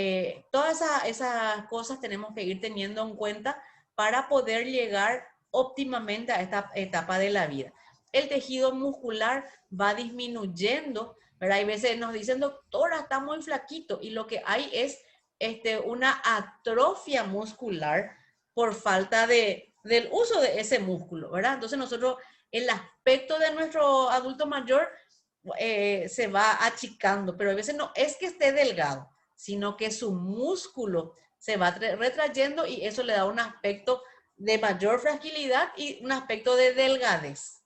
Todas esas cosas tenemos que ir teniendo en cuenta para poder llegar óptimamente a esta etapa de la vida. El tejido muscular va disminuyendo, ¿verdad? Hay veces nos dicen, doctora, está muy flaquito, y lo que hay es una atrofia muscular por falta del uso de ese músculo, ¿verdad? Entonces nosotros, el aspecto de nuestro adulto mayor se va achicando, pero a veces no es que esté delgado, sino que su músculo se va retrayendo, y eso le da un aspecto de mayor fragilidad y un aspecto de delgadez.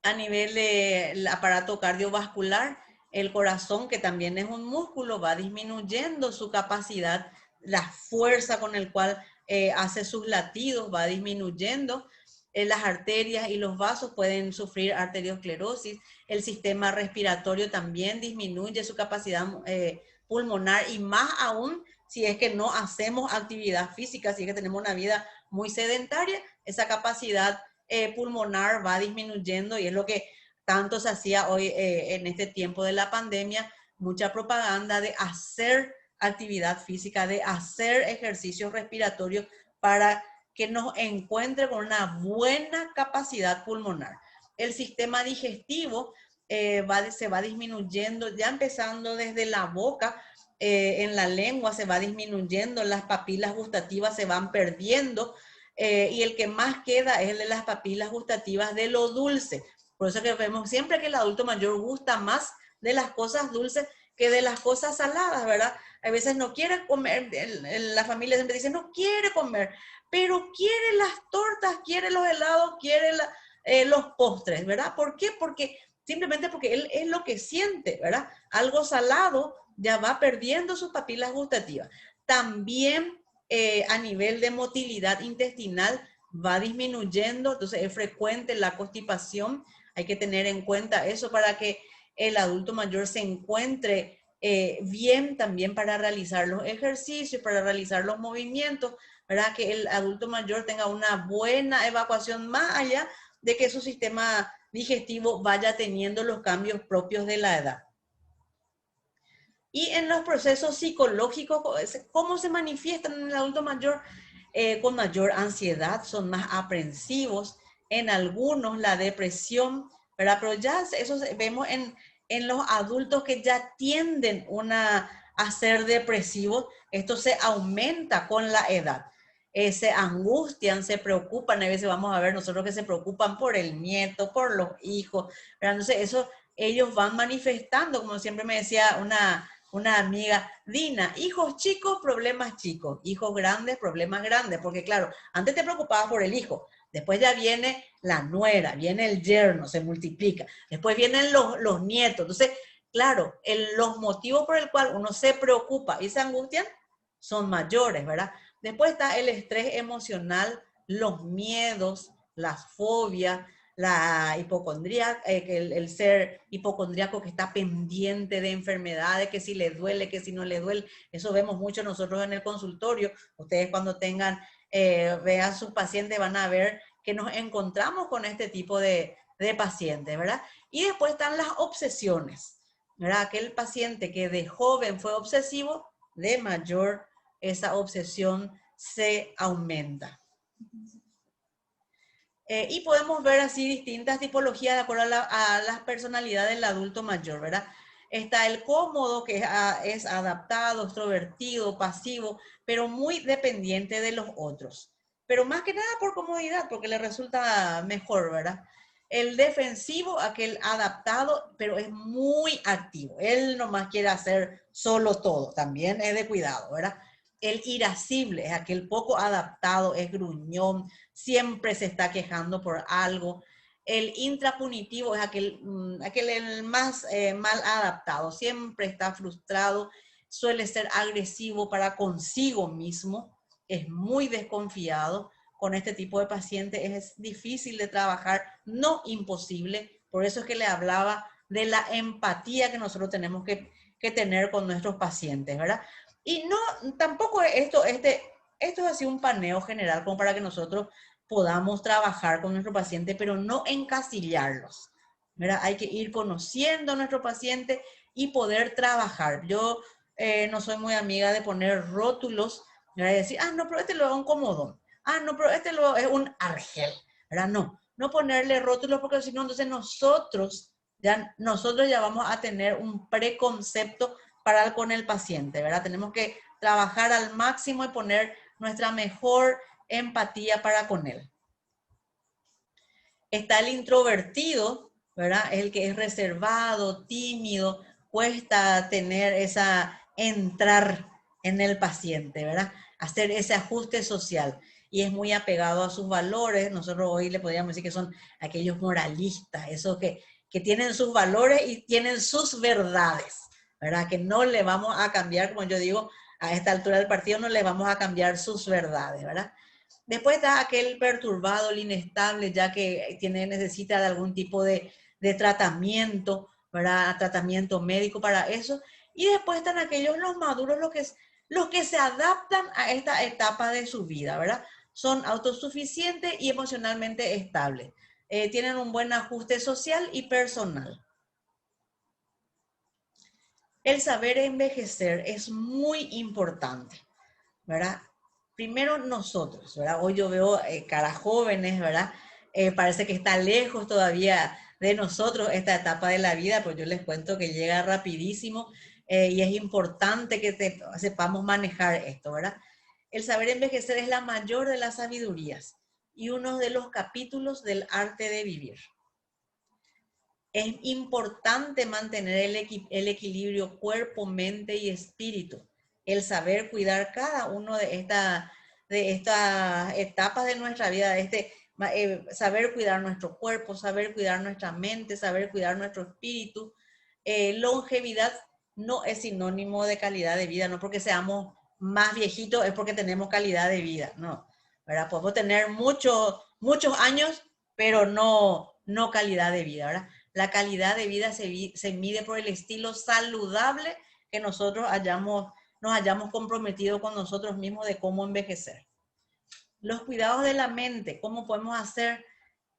A nivel del aparato cardiovascular, el corazón, que también es un músculo, va disminuyendo su capacidad, la fuerza con el cual hace sus latidos va disminuyendo. Las arterias y los vasos pueden sufrir arteriosclerosis. El sistema respiratorio también disminuye su capacidad pulmonar, y más aún si es que no hacemos actividad física, si es que tenemos una vida muy sedentaria, esa capacidad pulmonar va disminuyendo, y es lo que tanto se hacía hoy en este tiempo de la pandemia, mucha propaganda de hacer actividad física, de hacer ejercicios respiratorios para que nos encuentre con una buena capacidad pulmonar. El sistema digestivo se va disminuyendo, ya empezando desde la boca, en la lengua se va disminuyendo, las papilas gustativas se van perdiendo, y el que más queda es el de las papilas gustativas de lo dulce. Por eso que vemos siempre que el adulto mayor gusta más de las cosas dulces que de las cosas saladas, ¿verdad? A veces no quiere comer, la familia siempre dice, no quiere comer, pero quiere las tortas, quiere los helados, quiere los postres, ¿verdad? ¿Por qué? Simplemente porque él es lo que siente, ¿verdad? Algo salado ya va perdiendo sus papilas gustativas. También a nivel de motilidad intestinal va disminuyendo, entonces es frecuente la constipación. Hay que tener en cuenta eso para que el adulto mayor se encuentre bien también para realizar los ejercicios, para realizar los movimientos, ¿verdad? Que el adulto mayor tenga una buena evacuación más allá de que su sistema digestivo vaya teniendo los cambios propios de la edad. Y en los procesos psicológicos, ¿cómo se manifiestan en el adulto mayor? Con mayor ansiedad, son más aprensivos, en algunos la depresión, ¿verdad? Pero ya eso vemos en los adultos que ya tienden a ser depresivos, esto se aumenta con la edad. Se angustian, se preocupan, a veces vamos a ver nosotros que se preocupan por el nieto, por los hijos, ¿verdad? Entonces eso ellos van manifestando, como siempre me decía una amiga, Dina, hijos chicos, problemas chicos, hijos grandes, problemas grandes, porque claro, antes te preocupabas por el hijo, después ya viene la nuera, viene el yerno, se multiplica, después vienen los nietos, entonces, claro, los motivos por el cual uno se preocupa y se angustian son mayores, ¿verdad? Después está el estrés emocional, los miedos, las fobias, la hipocondría, el ser hipocondríaco que está pendiente de enfermedades, que si le duele, que si no le duele. Eso vemos mucho nosotros en el consultorio. Ustedes cuando vean sus pacientes van a ver que nos encontramos con este tipo de pacientes, ¿verdad? Y después están las obsesiones, ¿verdad? Aquel paciente que de joven fue obsesivo, de mayor esa obsesión se aumenta. Y podemos ver así distintas tipologías de acuerdo a las personalidades del adulto mayor, ¿verdad? Está el cómodo, que es adaptado, extrovertido, pasivo, pero muy dependiente de los otros. Pero más que nada por comodidad, porque le resulta mejor, ¿verdad? El defensivo, aquel adaptado, pero es muy activo. Él nomás quiere hacer solo todo, también es de cuidado, ¿verdad? El irascible es aquel poco adaptado, es gruñón, siempre se está quejando por algo. El intrapunitivo es aquel el más mal adaptado, siempre está frustrado, suele ser agresivo para consigo mismo, es muy desconfiado. Con este tipo de pacientes es difícil de trabajar, no imposible. Por eso es que le hablaba de la empatía que nosotros tenemos que tener con nuestros pacientes, ¿verdad? Y no, tampoco esto es así un paneo general como para que nosotros podamos trabajar con nuestro paciente, pero no encasillarlos, ¿verdad? Hay que ir conociendo a nuestro paciente y poder trabajar. Yo no soy muy amiga de poner rótulos, ¿verdad? Y decir, no, pero este lo es un comodón. No, pero este lo es un argel, ¿verdad? No ponerle rótulos porque si no, entonces nosotros ya vamos a tener un preconcepto para con el paciente, ¿verdad? Tenemos que trabajar al máximo y poner nuestra mejor empatía para con él. Está el introvertido, ¿verdad? El que es reservado, tímido, cuesta entrar en el paciente, ¿verdad? Hacer ese ajuste social y es muy apegado a sus valores. Nosotros hoy le podríamos decir que son aquellos moralistas, esos que tienen sus valores y tienen sus verdades, ¿verdad? Que no le vamos a cambiar, como yo digo, a esta altura del partido no le vamos a cambiar sus verdades, ¿verdad? Después está aquel perturbado, el inestable, ya que necesita de algún tipo de tratamiento, ¿verdad? Tratamiento médico para eso. Y después están aquellos, los maduros, los que se adaptan a esta etapa de su vida, ¿verdad? Son autosuficientes y emocionalmente estables. Tienen un buen ajuste social y personal. El saber envejecer es muy importante, ¿verdad? Primero nosotros, ¿verdad? Hoy yo veo caras jóvenes, ¿verdad? Parece que está lejos todavía de nosotros esta etapa de la vida, pues yo les cuento que llega rapidísimo y es importante que sepamos manejar esto, ¿verdad? El saber envejecer es la mayor de las sabidurías y uno de los capítulos del arte de vivir. Es importante mantener el equilibrio cuerpo, mente y espíritu. El saber cuidar cada uno de estas etapas de nuestra vida, saber cuidar nuestro cuerpo, saber cuidar nuestra mente, saber cuidar nuestro espíritu. Longevidad no es sinónimo de calidad de vida, no porque seamos más viejitos es porque tenemos calidad de vida, no, ¿verdad? Podemos tener muchos años, pero no calidad de vida, ¿verdad? La calidad de vida se mide por el estilo saludable que nosotros nos hayamos comprometido con nosotros mismos de cómo envejecer. Los cuidados de la mente, cómo podemos hacer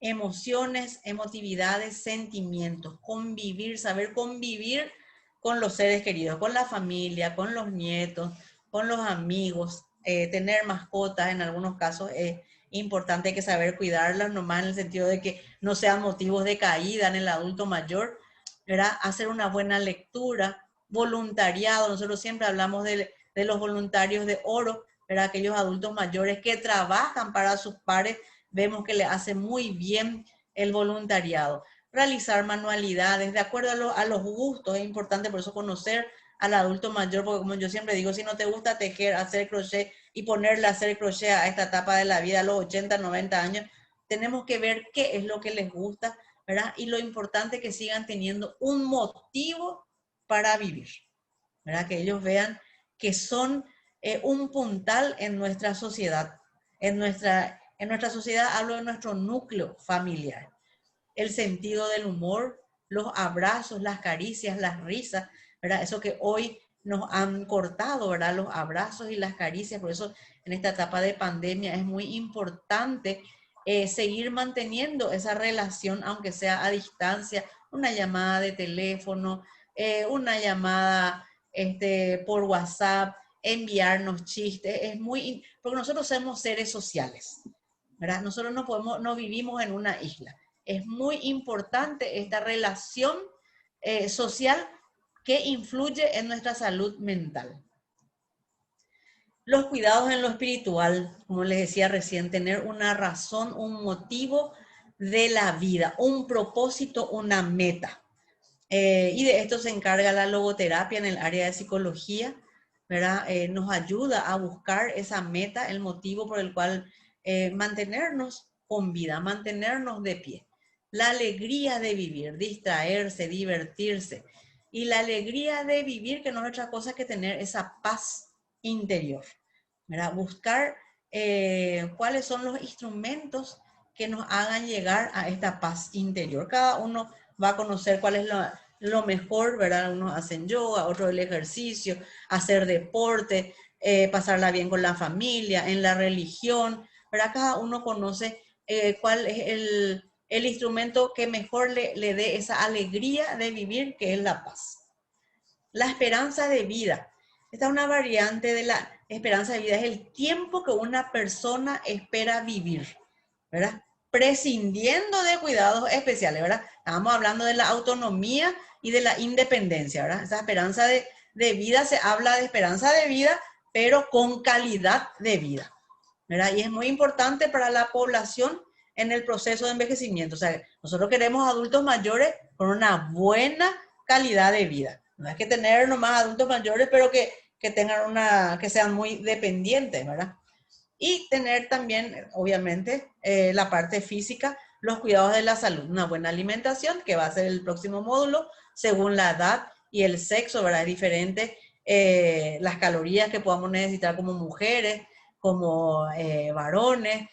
emociones, emotividades, sentimientos, convivir, saber convivir con los seres queridos, con la familia, con los nietos, con los amigos, tener mascotas en algunos casos es importante, que saber cuidarlas, nomás en el sentido de que no sean motivos de caída en el adulto mayor, ¿verdad? Hacer una buena lectura, voluntariado, nosotros siempre hablamos de los voluntarios de oro, ¿verdad? Aquellos adultos mayores que trabajan para sus pares, vemos que le hace muy bien el voluntariado. Realizar manualidades de acuerdo a los gustos, es importante por eso conocer al adulto mayor, porque como yo siempre digo, si no te gusta tejer, hacer crochet y ponerle a hacer crochet a esta etapa de la vida, a los 80, 90 años, tenemos que ver qué es lo que les gusta, ¿verdad? Y lo importante es que sigan teniendo un motivo para vivir, ¿verdad? Que ellos vean que son un puntal en nuestra sociedad. En nuestra sociedad hablo de nuestro núcleo familiar. El sentido del humor, los abrazos, las caricias, las risas, ¿verdad? Eso que hoy nos han cortado, ¿verdad? Los abrazos y las caricias. Por eso en esta etapa de pandemia es muy importante seguir manteniendo esa relación, aunque sea a distancia, una llamada de teléfono, una llamada por WhatsApp, enviarnos chistes, porque nosotros somos seres sociales, ¿verdad? Nosotros no vivimos en una isla. Es muy importante esta relación social que influye en nuestra salud mental. Los cuidados en lo espiritual, como les decía recién, tener una razón, un motivo de la vida, un propósito, una meta. Y de esto se encarga la logoterapia en el área de psicología, ¿verdad? Nos ayuda a buscar esa meta, el motivo por el cual mantenernos con vida, mantenernos de pie. La alegría de vivir, distraerse, divertirse. Y la alegría de vivir, que no es otra cosa que tener esa paz interior, ¿verdad? Buscar cuáles son los instrumentos que nos hagan llegar a esta paz interior. Cada uno va a conocer cuál es lo mejor, ¿verdad? Unos hacen yoga, otros el ejercicio, hacer deporte, pasarla bien con la familia, en la religión, ¿verdad? Cada uno conoce cuál es el instrumento que mejor le dé esa alegría de vivir, que es la paz. La esperanza de vida. Esta es una variante de la esperanza de vida, es el tiempo que una persona espera vivir, ¿verdad? Prescindiendo de cuidados especiales, ¿verdad? Estamos hablando de la autonomía y de la independencia, ¿verdad? Esa esperanza de vida, se habla de esperanza de vida, pero con calidad de vida, ¿verdad? Y es muy importante para la población en el proceso de envejecimiento. O sea, nosotros queremos adultos mayores con una buena calidad de vida. No es que tener nomás adultos mayores, pero que tengan que sean muy dependientes, ¿verdad? Y tener también, obviamente, la parte física, los cuidados de la salud, una buena alimentación, que va a ser el próximo módulo, según la edad y el sexo, ¿verdad? Es diferente las calorías que podamos necesitar como mujeres, como varones,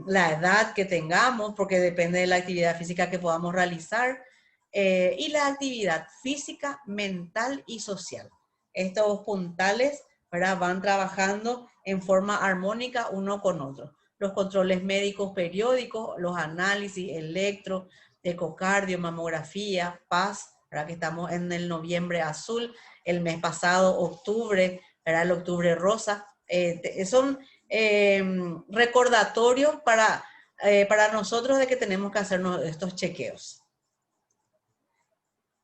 la edad que tengamos, porque depende de la actividad física que podamos realizar, y la actividad física, mental y social. Estos puntales, ¿verdad? Van trabajando en forma armónica uno con otro. Los controles médicos periódicos, los análisis, electro, ecocardio, mamografía, PAS, ¿verdad? Que estamos en el noviembre azul, el mes pasado octubre, ¿verdad? El octubre rosa. Son recordatorios para nosotros de que tenemos que hacernos estos chequeos.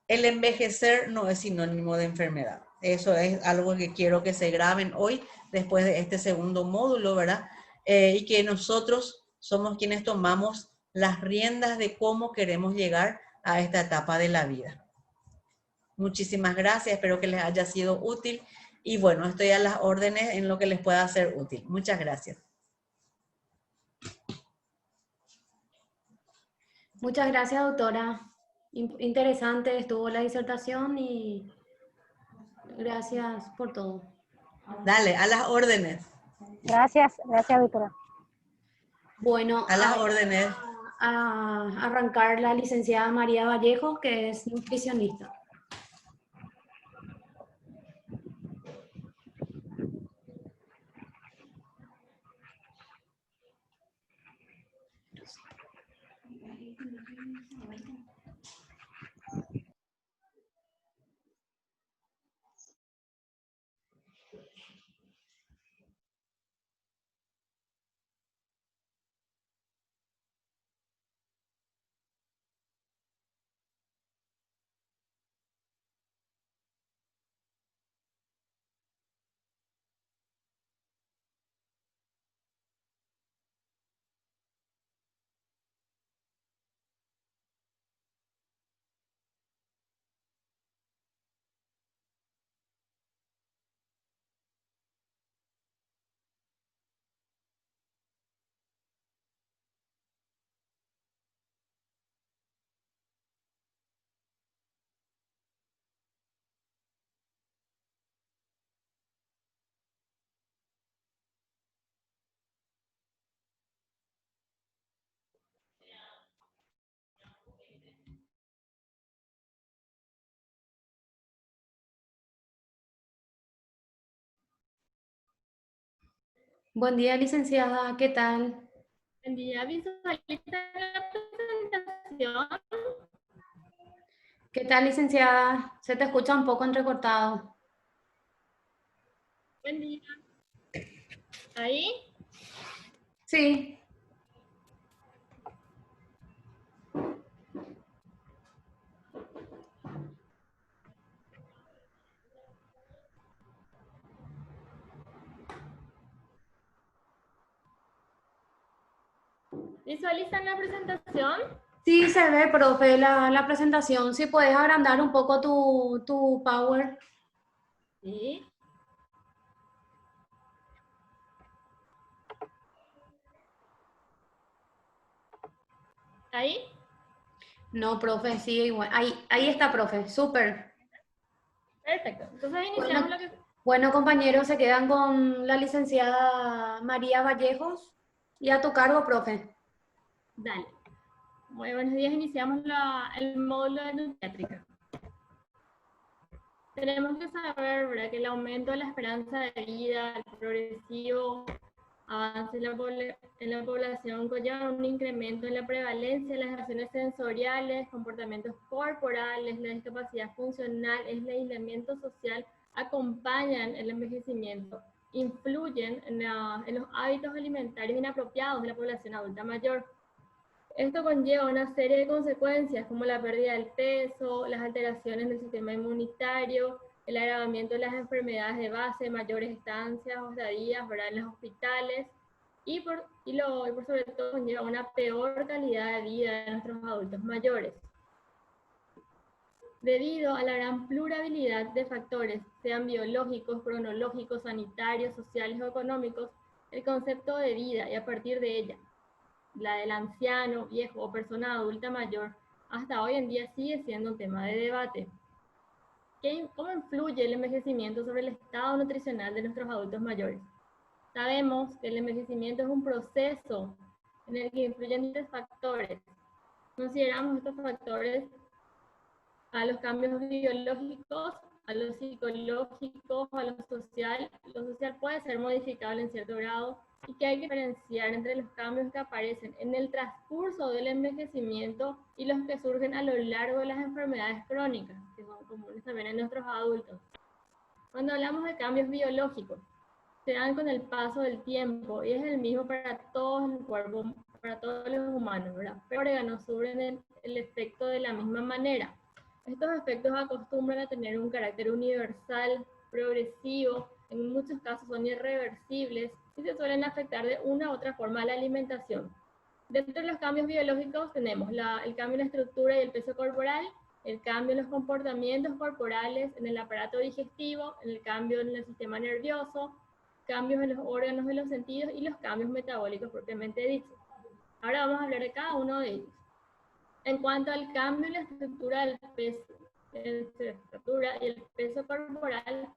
El envejecer no es sinónimo de enfermedad. Eso es algo que quiero que se graben hoy, después de este segundo módulo, ¿verdad? Y que nosotros somos quienes tomamos las riendas de cómo queremos llegar a esta etapa de la vida. Muchísimas gracias, espero que les haya sido útil. Y bueno, estoy a las órdenes en lo que les pueda ser útil. Muchas gracias. Muchas gracias, doctora. Interesante estuvo la disertación y gracias por todo. Dale, a las órdenes. Gracias, doctora. Bueno, A las órdenes. a arrancar la licenciada María Vallejo, que es nutricionista. Buen día, licenciada, ¿qué tal? Buen día, visualiza la presentación. ¿Qué tal, licenciada? Se te escucha un poco entrecortado. Buen día. ¿Ahí? Sí. ¿Visualizan la presentación? Sí, se ve, profe, la presentación. Si puedes agrandar un poco tu power. Sí. ¿Ahí? No, profe, sigue igual. Ahí está, profe, súper. Perfecto. Entonces iniciamos Bueno, lo que... bueno, compañeros, se quedan con la licenciada María Vallejos. Y a tu cargo, profe. Dale. Muy buenos días. Iniciamos el módulo de nutriátrica. Tenemos que saber, ¿verdad?, que el aumento de la esperanza de vida, el progresivo avance en la población conlleva un incremento en la prevalencia de las acciones sensoriales, comportamientos corporales, la discapacidad funcional, el aislamiento social, acompañan el envejecimiento, influyen en los hábitos alimentarios inapropiados de la población adulta mayor. Esto conlleva una serie de consecuencias como la pérdida del peso, las alteraciones del sistema inmunitario, el agravamiento de las enfermedades de base, mayores estancias o estadías, ¿verdad?, en los hospitales y por sobre todo conlleva una peor calidad de vida de nuestros adultos mayores. Debido a la gran pluralidad de factores, sean biológicos, cronológicos, sanitarios, sociales o económicos, el concepto de vida y a partir de ella, la del anciano, viejo o persona adulta mayor, hasta hoy en día sigue siendo un tema de debate. ¿Cómo influye el envejecimiento sobre el estado nutricional de nuestros adultos mayores? Sabemos que el envejecimiento es un proceso en el que influyen diferentes factores. Consideramos estos factores a los cambios biológicos, a lo psicológico, a lo social. Lo social puede ser modificable en cierto grado y que hay que diferenciar entre los cambios que aparecen en el transcurso del envejecimiento y los que surgen a lo largo de las enfermedades crónicas, que son comunes también en nuestros adultos. Cuando hablamos de cambios biológicos, se dan con el paso del tiempo y es el mismo para todos el cuerpo, para todos los humanos, ¿verdad? Pero órganos sufren el efecto de la misma manera. Estos efectos acostumbran a tener un carácter universal, progresivo, en muchos casos son irreversibles y se suelen afectar de una u otra forma a la alimentación. Dentro de los cambios biológicos tenemos el cambio en la estructura y el peso corporal, el cambio en los comportamientos corporales, en el aparato digestivo, el cambio en el sistema nervioso, cambios en los órganos de los sentidos y los cambios metabólicos propiamente dichos. Ahora vamos a hablar de cada uno de ellos. En cuanto al cambio en la estructura del peso, y el peso corporal,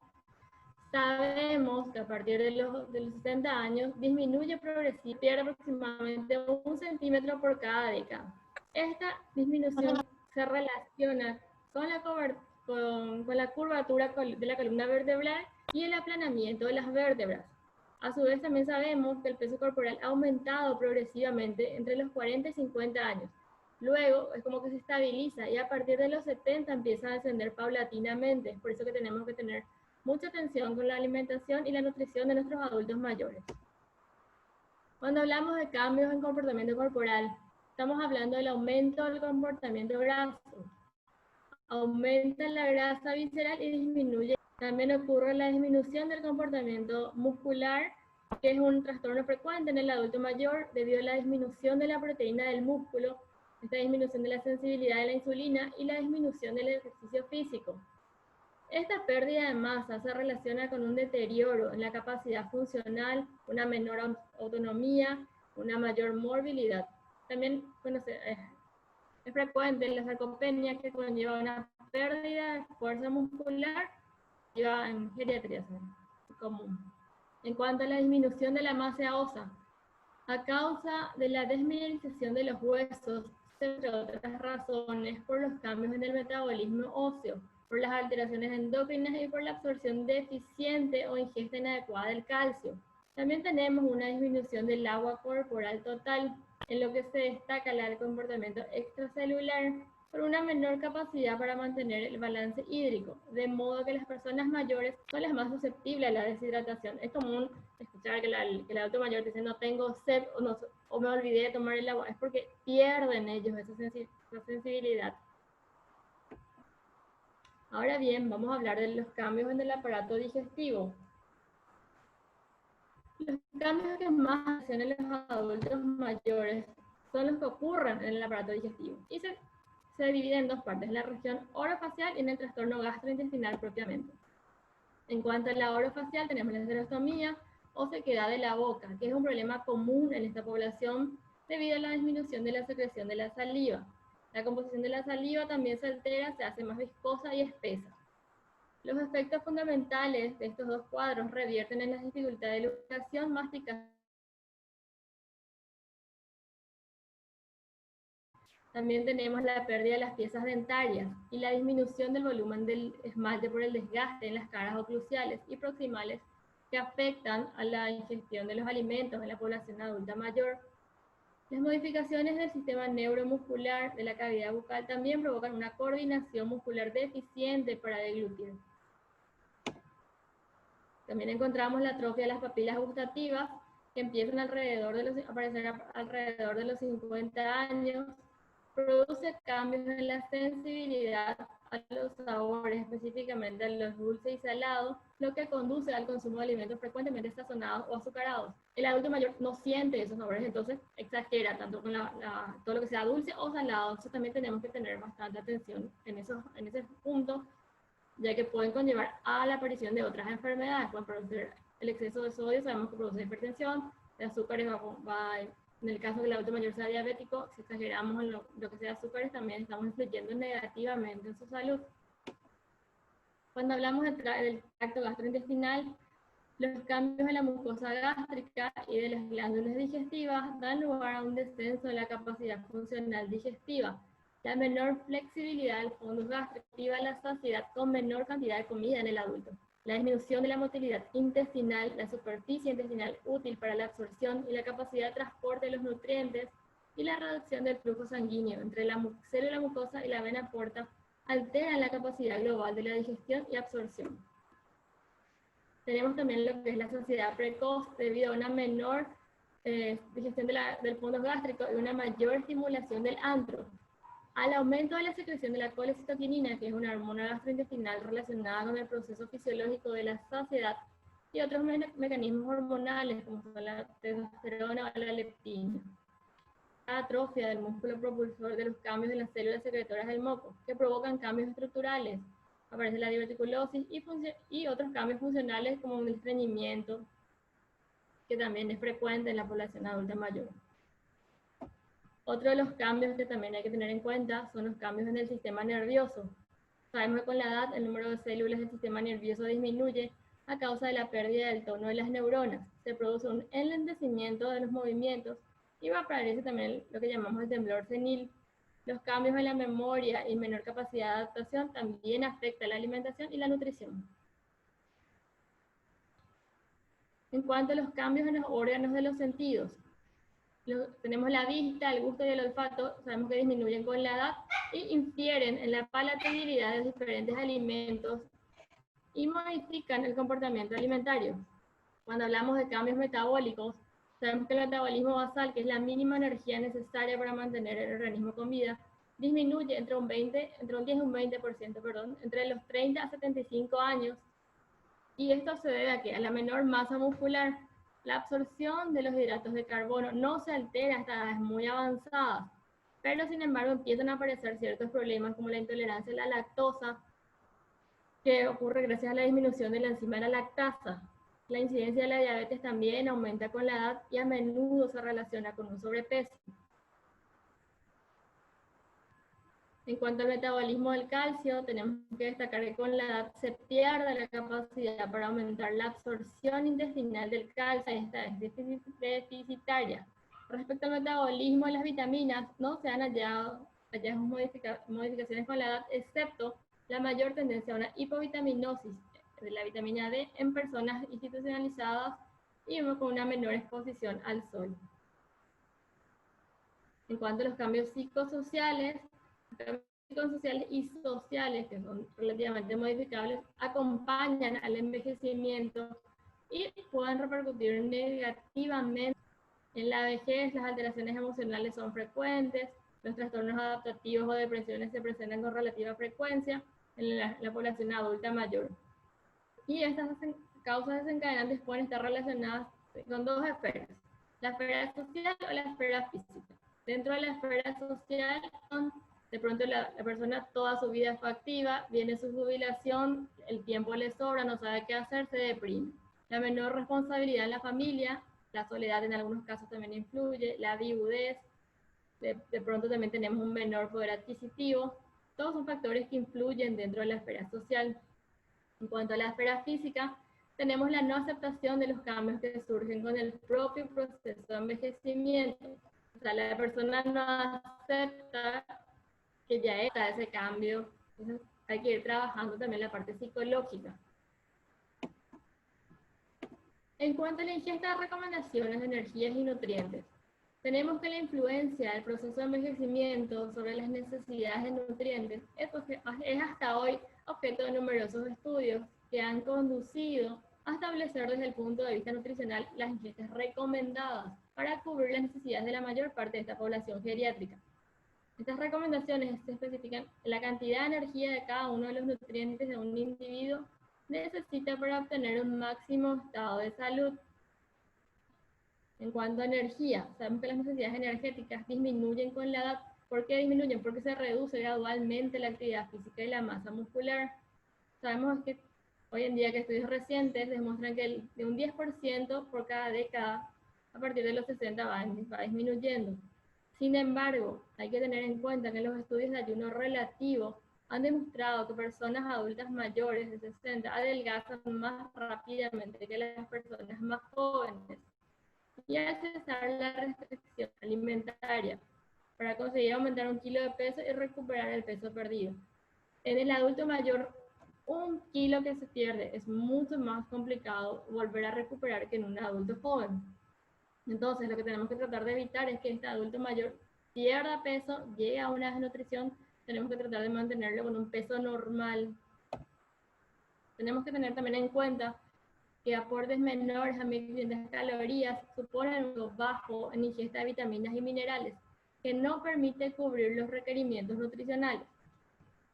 Sabemos que a partir de los 60 años disminuye progresivamente, pierde aproximadamente 1 centímetro por cada década. Esta disminución se relaciona con la curvatura de la columna vertebral y el aplanamiento de las vértebras. A su vez también sabemos que el peso corporal ha aumentado progresivamente entre los 40 y 50 años. Luego es como que se estabiliza y a partir de los 70 empieza a descender paulatinamente. Por eso que tenemos que tener mucha atención con la alimentación y la nutrición de nuestros adultos mayores. Cuando hablamos de cambios en comportamiento corporal, estamos hablando del aumento del comportamiento graso. Aumenta la grasa visceral y disminuye. También ocurre la disminución del comportamiento muscular, que es un trastorno frecuente en el adulto mayor debido a la disminución de la proteína del músculo, esta disminución de la sensibilidad de la insulina y la disminución del ejercicio físico. Esta pérdida de masa se relaciona con un deterioro en la capacidad funcional, una menor autonomía, una mayor morbilidad. También es frecuente la sarcopenia, que conlleva una pérdida de fuerza muscular, lleva en geriatría común. En cuanto a la disminución de la masa ósea, a causa de la desmineralización de los huesos, entre otras razones, por los cambios en el metabolismo óseo, por las alteraciones endocrinas y por la absorción deficiente o ingesta inadecuada del calcio. También tenemos una disminución del agua corporal total, en lo que se destaca el comportamiento extracelular por una menor capacidad para mantener el balance hídrico, de modo que las personas mayores son las más susceptibles a la deshidratación. Es común escuchar que el adulto mayor dice no tengo sed o me olvidé de tomar el agua, es porque pierden ellos esa sensibilidad. Ahora bien, vamos a hablar de los cambios en el aparato digestivo. Los cambios que más hacen en los adultos mayores son los que ocurren en el aparato digestivo y se divide en dos partes, la región orofacial y en el trastorno gastrointestinal propiamente. En cuanto a la orofacial, tenemos la xerostomía o sequedad de la boca, que es un problema común en esta población debido a la disminución de la secreción de la saliva. La composición de la saliva también se altera, se hace más viscosa y espesa. Los efectos fundamentales de estos dos cuadros revierten en las dificultades de lubricación, masticación. También tenemos la pérdida de las piezas dentarias y la disminución del volumen del esmalte por el desgaste en las caras oclusales y proximales que afectan a la ingestión de los alimentos en la población adulta mayor. Las modificaciones del sistema neuromuscular de la cavidad bucal también provocan una coordinación muscular deficiente para deglutir. También encontramos la atrofia de las papilas gustativas, que empiezan a aparecer alrededor de los 50 años. Produce cambios en la sensibilidad a los sabores, específicamente a los dulces y salados, lo que conduce al consumo de alimentos frecuentemente sazonados o azucarados. El adulto mayor no siente esos sabores, entonces exagera tanto con todo lo que sea dulce o salado. Entonces también tenemos que tener bastante atención en ese punto, ya que pueden conllevar a la aparición de otras enfermedades. Pueden producir el exceso de sodio, sabemos que produce hipertensión, de azúcares en el caso de que el adulto mayor sea diabético, si exageramos en lo que sea azúcares, también estamos influyendo negativamente en su salud. Cuando hablamos del tracto gastrointestinal, los cambios en la mucosa gástrica y de las glándulas digestivas dan lugar a un descenso de la capacidad funcional digestiva. La menor flexibilidad del fondo gástrico activa la saciedad con menor cantidad de comida en el adulto. La disminución de la motilidad intestinal, la superficie intestinal útil para la absorción y la capacidad de transporte de los nutrientes y la reducción del flujo sanguíneo entre la célula mucosa y la vena porta alteran la capacidad global de la digestión y absorción. Tenemos también lo que es la saciedad precoz debido a una menor digestión del fondo gástrico y una mayor estimulación del antro. Al aumento de la secreción de la colecitoquinina, que es una hormona gastrointestinal relacionada con el proceso fisiológico de la saciedad, y otros mecanismos hormonales, como son la testosterona o la leptina. La atrofia del músculo propulsor de los cambios en las células secretoras del moco, que provocan cambios estructurales. Aparece la diverticulosis y otros cambios funcionales, como un estreñimiento, que también es frecuente en la población adulta mayor. Otro de los cambios que también hay que tener en cuenta son los cambios en el sistema nervioso. Sabemos que con la edad el número de células del sistema nervioso disminuye, a causa de la pérdida del tono de las neuronas. Se produce un enlentecimiento de los movimientos y va a aparecer también lo que llamamos el temblor senil. Los cambios en la memoria y menor capacidad de adaptación también afectan la alimentación y la nutrición. En cuanto a los cambios en los órganos de los sentidos, tenemos la vista, el gusto y el olfato, sabemos que disminuyen con la edad y infieren en la palatabilidad de diferentes alimentos y modifican el comportamiento alimentario. Cuando hablamos de cambios metabólicos, sabemos que el metabolismo basal, que es la mínima energía necesaria para mantener el organismo con vida, disminuye entre un 10 y un 20%, entre los 30 a 75 años. Y esto se debe a que a la menor masa muscular, la absorción de los hidratos de carbono no se altera hasta edades muy avanzadas, pero sin embargo empiezan a aparecer ciertos problemas como la intolerancia a la lactosa, que ocurre gracias a la disminución de la enzima de la lactasa. La incidencia de la diabetes también aumenta con la edad y a menudo se relaciona con un sobrepeso. En cuanto al metabolismo del calcio, tenemos que destacar que con la edad se pierde la capacidad para aumentar la absorción intestinal del calcio, y esta es deficitaria. Respecto al metabolismo de las vitaminas, no se han hallado modificaciones con la edad, excepto la mayor tendencia a una hipovitaminosis de la vitamina D en personas institucionalizadas y con una menor exposición al sol. En cuanto a los cambios psicosociales y sociales, que son relativamente modificables, acompañan al envejecimiento y pueden repercutir negativamente. En la vejez, las alteraciones emocionales son frecuentes, los trastornos adaptativos o depresiones se presentan con relativa frecuencia en la población adulta mayor. Y estas causas desencadenantes pueden estar relacionadas con dos esferas, la esfera social o la esfera física. Dentro de la esfera social, de pronto la persona toda su vida fue activa, viene su jubilación, el tiempo le sobra, no sabe qué hacer, se deprime. La menor responsabilidad en la familia, la soledad en algunos casos también influye, la viudez, de pronto también tenemos un menor poder adquisitivo. Todos son factores que influyen dentro de la esfera social. En cuanto a la esfera física, tenemos la no aceptación de los cambios que surgen con el propio proceso de envejecimiento. O sea, la persona no acepta que ya está ese cambio. Entonces hay que ir trabajando también la parte psicológica. En cuanto a la ingesta de recomendaciones de energías y nutrientes, tenemos que la influencia del proceso de envejecimiento sobre las necesidades de nutrientes es hasta hoy objeto de numerosos estudios que han conducido a establecer desde el punto de vista nutricional las ingestas recomendadas para cubrir las necesidades de la mayor parte de esta población geriátrica. Estas recomendaciones se especifican la cantidad de energía de cada uno de los nutrientes de un individuo necesita para obtener un máximo estado de salud. En cuanto a energía, sabemos que las necesidades energéticas disminuyen con la edad. ¿Por qué disminuyen? Porque se reduce gradualmente la actividad física y la masa muscular. Sabemos que hoy en día que estudios recientes demuestran que de un 10% por cada década, a partir de los 60 va disminuyendo. Sin embargo, hay que tener en cuenta que los estudios de ayuno relativo han demostrado que personas adultas mayores de 60 adelgazan más rápidamente que las personas más jóvenes. Y al cesar la restricción alimentaria para conseguir aumentar 1 kilo de peso y recuperar el peso perdido. En el adulto mayor, 1 kilo que se pierde es mucho más complicado volver a recuperar que en un adulto joven. Entonces, lo que tenemos que tratar de evitar es que este adulto mayor pierda peso, llegue a una desnutrición. Tenemos que tratar de mantenerlo con un peso normal. Tenemos que tener también en cuenta que aportes menores a 1.500 calorías suponen un costo bajo en ingesta de vitaminas y minerales, que no permite cubrir los requerimientos nutricionales.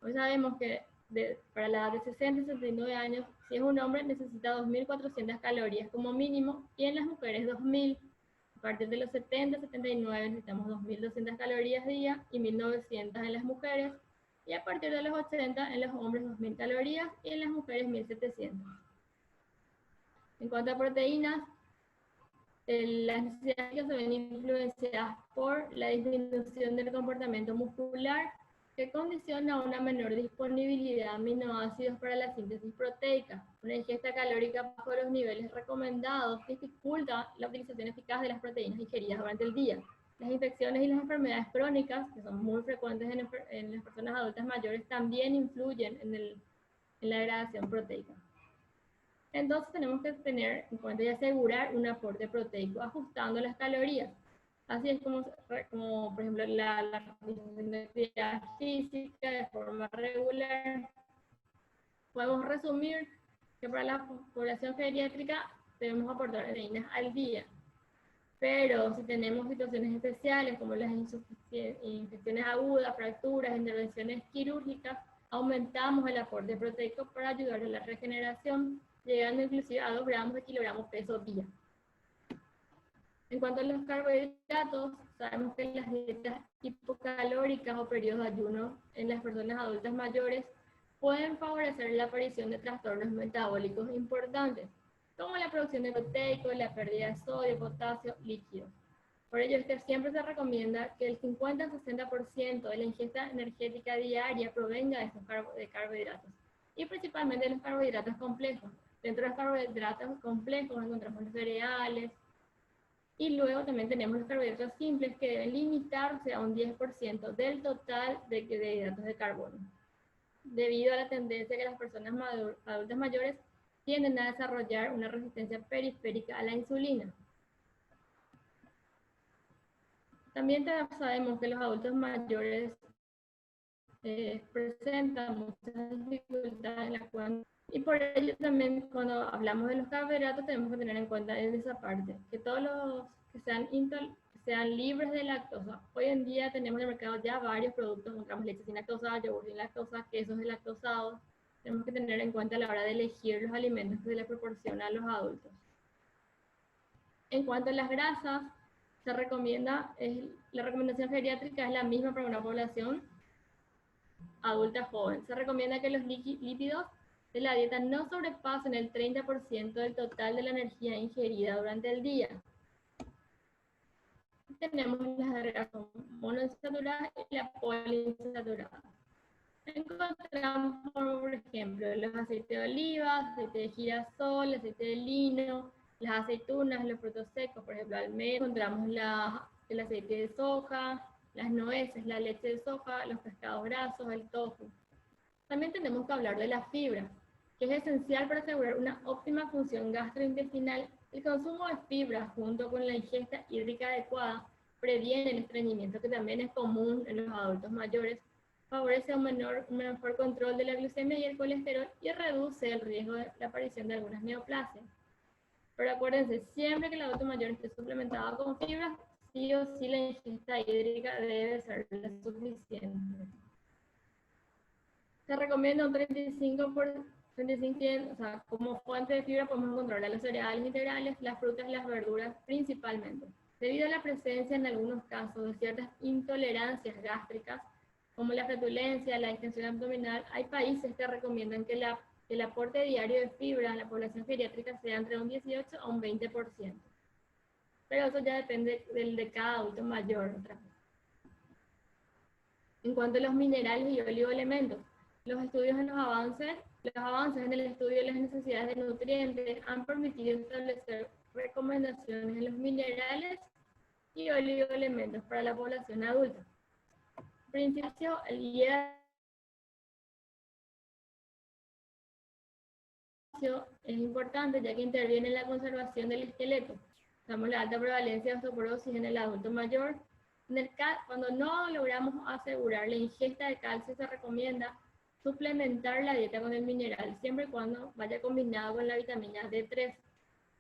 Hoy sabemos que para la edad de 60 y 69 años, si es un hombre necesita 2.400 calorías como mínimo, y en las mujeres 2.000. A partir de los 70, 79 necesitamos 2.200 calorías día y 1.900 en las mujeres, y a partir de los 80 en los hombres 2.000 calorías y en las mujeres 1.700. En cuanto a proteínas, las necesidades se ven influenciadas por la disminución del comportamiento muscular que condiciona una menor disponibilidad de aminoácidos para la síntesis proteica. Una ingesta calórica bajo los niveles recomendados dificulta la utilización eficaz de las proteínas ingeridas durante el día. Las infecciones y las enfermedades crónicas, que son muy frecuentes en las personas adultas mayores, también influyen en la degradación proteica. Entonces tenemos que tener en cuenta y asegurar un aporte proteico ajustando las calorías. Así es como por ejemplo, la realización de actividad física de forma regular. Podemos resumir que para la población geriátrica debemos aportar proteínas al día. Pero si tenemos situaciones especiales como las infecciones agudas, fracturas, intervenciones quirúrgicas, aumentamos el aporte proteico para ayudar a la regeneración, llegando inclusive a 2 gramos de kilogramo peso día. En cuanto a los carbohidratos, sabemos que las dietas hipocalóricas o periodos de ayuno en las personas adultas mayores pueden favorecer la aparición de trastornos metabólicos importantes, como la producción de proteicos, la pérdida de sodio, potasio, líquidos. Por ello es que siempre se recomienda que el 50-60% de la ingesta energética diaria provenga de estos carbohidratos, y principalmente de los carbohidratos complejos. Dentro de los carbohidratos complejos encontramos los cereales, y luego también tenemos los carbohidratos simples que deben limitarse a un 10% del total de hidratos de carbono, debido a la tendencia que las personas adultas mayores tienden a desarrollar una resistencia periférica a la insulina. También sabemos que los adultos mayores presentan muchas dificultades en la cual, y por ello también cuando hablamos de los carbohidratos tenemos que tener en cuenta en esa parte, que todos los que sean libres de lactosa. Hoy en día tenemos en el mercado ya varios productos, encontramos leche sin lactosa, yogur sin lactosa, quesos deslactosados. Tenemos que tener en cuenta a la hora de elegir los alimentos que se les proporciona a los adultos. En cuanto a las grasas, se recomienda, la recomendación geriátrica es la misma para una población adulta joven. Se recomienda que los lípidos de la dieta no sobrepasen el 30% del total de la energía ingerida durante el día. Tenemos las grasas monoinsaturadas y la poliinsaturada. Encontramos, por ejemplo, los aceites de oliva, aceite de girasol, aceite de lino, las aceitunas, los frutos secos, por ejemplo, almendras. Encontramos el aceite de soja, las nueces, la leche de soja, los pescados grasos, el tofu. También tenemos que hablar de la fibra, que es esencial para asegurar una óptima función gastrointestinal. El consumo de fibra junto con la ingesta hídrica adecuada previene el estreñimiento, que también es común en los adultos mayores, favorece un mejor control de la glucemia y el colesterol y reduce el riesgo de la aparición de algunas neoplasias. Pero acuérdense, siempre que el adulto mayor esté suplementado con fibra, sí o sí la ingesta hídrica debe ser suficiente. Se recomienda un 35%, o sea, como fuente de fibra podemos encontrar los cereales integrales, las frutas y las verduras principalmente. Debido a la presencia en algunos casos de ciertas intolerancias gástricas, como la flatulencia, la distensión abdominal, hay países que recomiendan que el aporte diario de fibra en la población geriátrica sea entre un 18 a un 20%. Pero eso ya depende de cada adulto mayor. En cuanto a los minerales y oligoelementos, los avances en el estudio de las necesidades de nutrientes han permitido establecer recomendaciones en los minerales y oligoelementos para la población adulta. En principio, el hierro es importante ya que interviene en la conservación del esqueleto. Tenemos la alta prevalencia de osteoporosis en el adulto mayor. Cuando no logramos asegurar la ingesta de calcio, se recomienda suplementar la dieta con el mineral, siempre y cuando vaya combinado con la vitamina D3.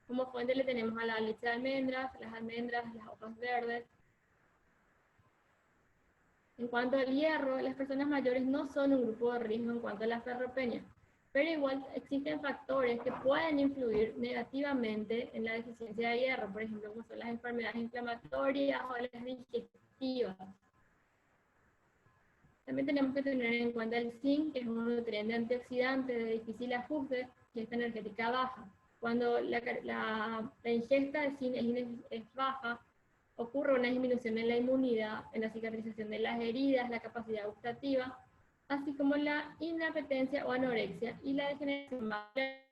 Como fuente le tenemos a la leche de almendras, las hojas verdes. En cuanto al hierro, las personas mayores no son un grupo de riesgo en cuanto a la ferropenia, pero igual existen factores que pueden influir negativamente en la deficiencia de hierro, por ejemplo, como son las enfermedades inflamatorias o las digestivas. También tenemos que tener en cuenta el zinc, que es un nutriente antioxidante de difícil ajuste, ingesta energética baja. Cuando la ingesta de zinc es baja, ocurre una disminución en la inmunidad, en la cicatrización de las heridas, la capacidad gustativa, así como la inapetencia o anorexia y la degeneración macular.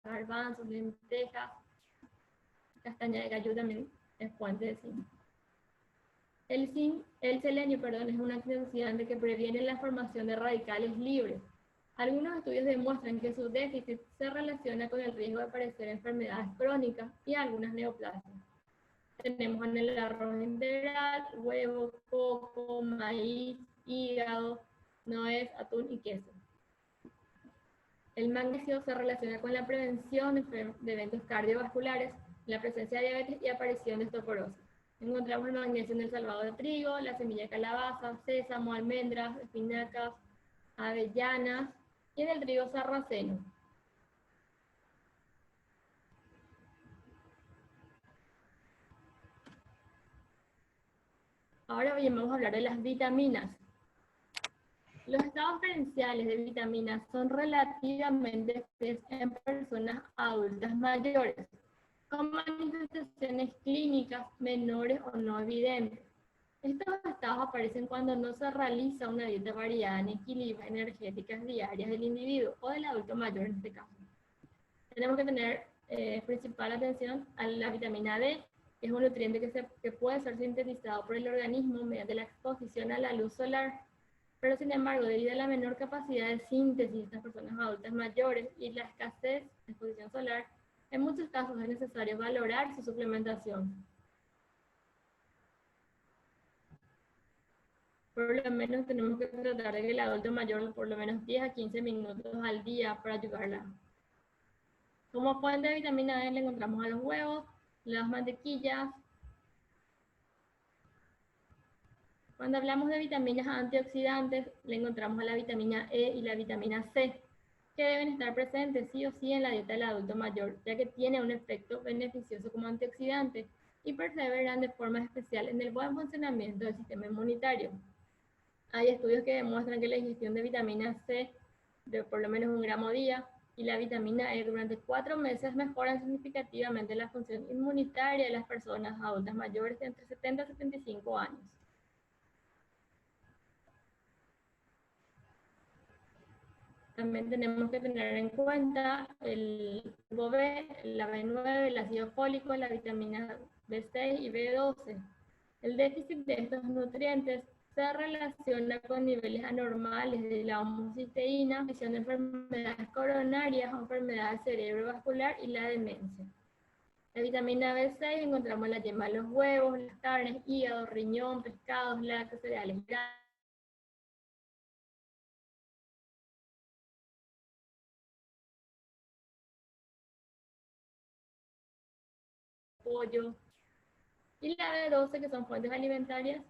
Garbanzos, lentejas, castaña de gallo también es fuente de zinc. El selenio, es un antioxidante que previene la formación de radicales libres. Algunos estudios demuestran que su déficit se relaciona con el riesgo de padecer enfermedades crónicas y algunas neoplasias. Tenemos en el arroz integral, huevo, coco, maíz, hígado, nuez, atún y queso. El magnesio se relaciona con la prevención de eventos cardiovasculares, la presencia de diabetes y aparición de osteoporosis. Encontramos el magnesio en el salvado de trigo, la semilla de calabaza, sésamo, almendras, espinacas, avellanas y en el trigo sarraceno. Ahora bien, vamos a hablar de las vitaminas. Los estados diferenciales de vitaminas son relativamente fuertes en personas adultas mayores, con manifestaciones clínicas menores o no evidentes. Estos estados aparecen cuando no se realiza una dieta variada en equilibrios energéticas diarias del individuo o del adulto mayor en este caso. Tenemos que tener principal atención a la vitamina D, que es un nutriente que puede ser sintetizado por el organismo mediante la exposición a la luz solar, pero sin embargo, debido a la menor capacidad de síntesis de estas personas adultas mayores y la escasez de exposición solar, en muchos casos es necesario valorar su suplementación. Por lo menos tenemos que tratar de que el adulto mayor por lo menos 10 a 15 minutos al día para ayudarla. Como fuente de vitamina D le encontramos a los huevos, las mantequillas. Cuando hablamos de vitaminas antioxidantes, le encontramos a la vitamina E y la vitamina C, que deben estar presentes sí o sí en la dieta del adulto mayor, ya que tiene un efecto beneficioso como antioxidante y perseveran de forma especial en el buen funcionamiento del sistema inmunitario. Hay estudios que demuestran que la ingestión de vitamina C de por lo menos 1 gramo día y la vitamina E durante 4 meses mejoran significativamente la función inmunitaria de las personas adultas mayores de entre 70 y 75 años. También tenemos que tener en cuenta el grupo B, la B9, el ácido fólico, la vitamina B6 y B12. El déficit de estos nutrientes se relaciona con niveles anormales de la homocisteína, visión de enfermedades coronarias, enfermedades cerebrovascular y la demencia. La vitamina B6 encontramos en la yema de los huevos, las carnes, hígado, riñón, pescados, lácteos, cereales grandes, pollo, y la B12, que son fuentes alimentarias,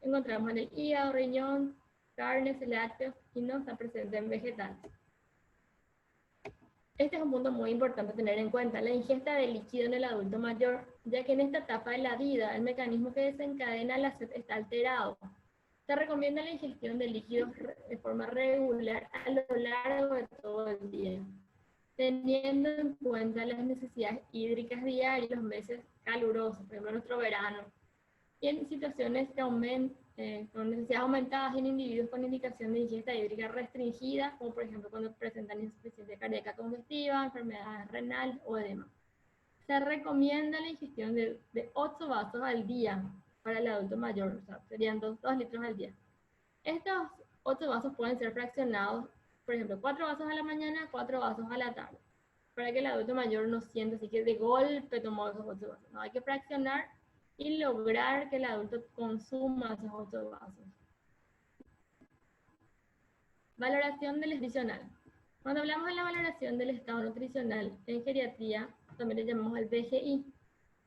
encontramos en el hígado, riñón, carnes, lácteos y no está presente en vegetales. Este es un punto muy importante a tener en cuenta, la ingesta de líquido en el adulto mayor, ya que en esta etapa de la vida el mecanismo que desencadena la sed está alterado. Se recomienda la ingestión de líquidos de forma regular a lo largo de todo el día, teniendo en cuenta las necesidades hídricas diarias, los meses calurosos, por ejemplo nuestro verano, y en situaciones que con necesidades aumentadas en individuos con indicación de ingesta hídrica restringida, como por ejemplo cuando presentan insuficiencia cardíaca congestiva, enfermedades renales o edema. Se recomienda la ingestión de 8 vasos al día para el adulto mayor, o sea, serían 2 litros al día. Estos 8 vasos pueden ser fraccionados, por ejemplo, 4 vasos a la mañana, 4 vasos a la tarde, para que el adulto mayor no sienta así que de golpe tomó esos 8 vasos. No, hay que fraccionar y lograr que el adulto consuma esos 8 vasos. Valoración del nutricional. Cuando hablamos de la valoración del estado nutricional en geriatría, también le llamamos el BGI,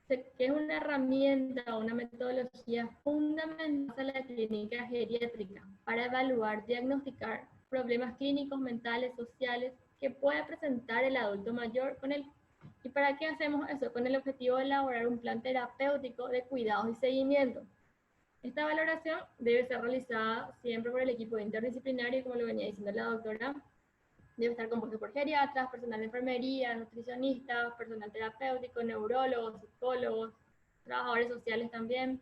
que es una herramienta o una metodología fundamental a la clínica geriátrica para evaluar, diagnosticar problemas clínicos, mentales, sociales que puede presentar el adulto mayor ¿Y para qué hacemos eso? Con el objetivo de elaborar un plan terapéutico de cuidados y seguimiento. Esta valoración debe ser realizada siempre por el equipo interdisciplinario, como lo venía diciendo la doctora, Debe estar compuesto por geriatras, personal de enfermería, nutricionistas, personal terapéutico, neurólogos, psicólogos, trabajadores sociales también.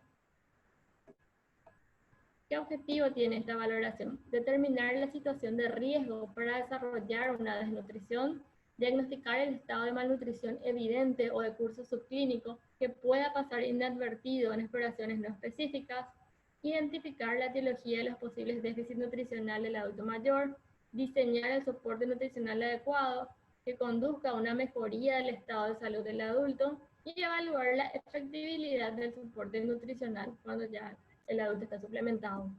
¿Qué objetivo tiene esta valoración? Determinar la situación de riesgo para desarrollar una desnutrición, diagnosticar el estado de malnutrición evidente o de curso subclínico que pueda pasar inadvertido en exploraciones no específicas, identificar la etiología de los posibles déficits nutricionales del adulto mayor, diseñar el soporte nutricional adecuado que conduzca a una mejoría del estado de salud del adulto y evaluar la efectividad del soporte nutricional cuando ya el adulto está suplementado.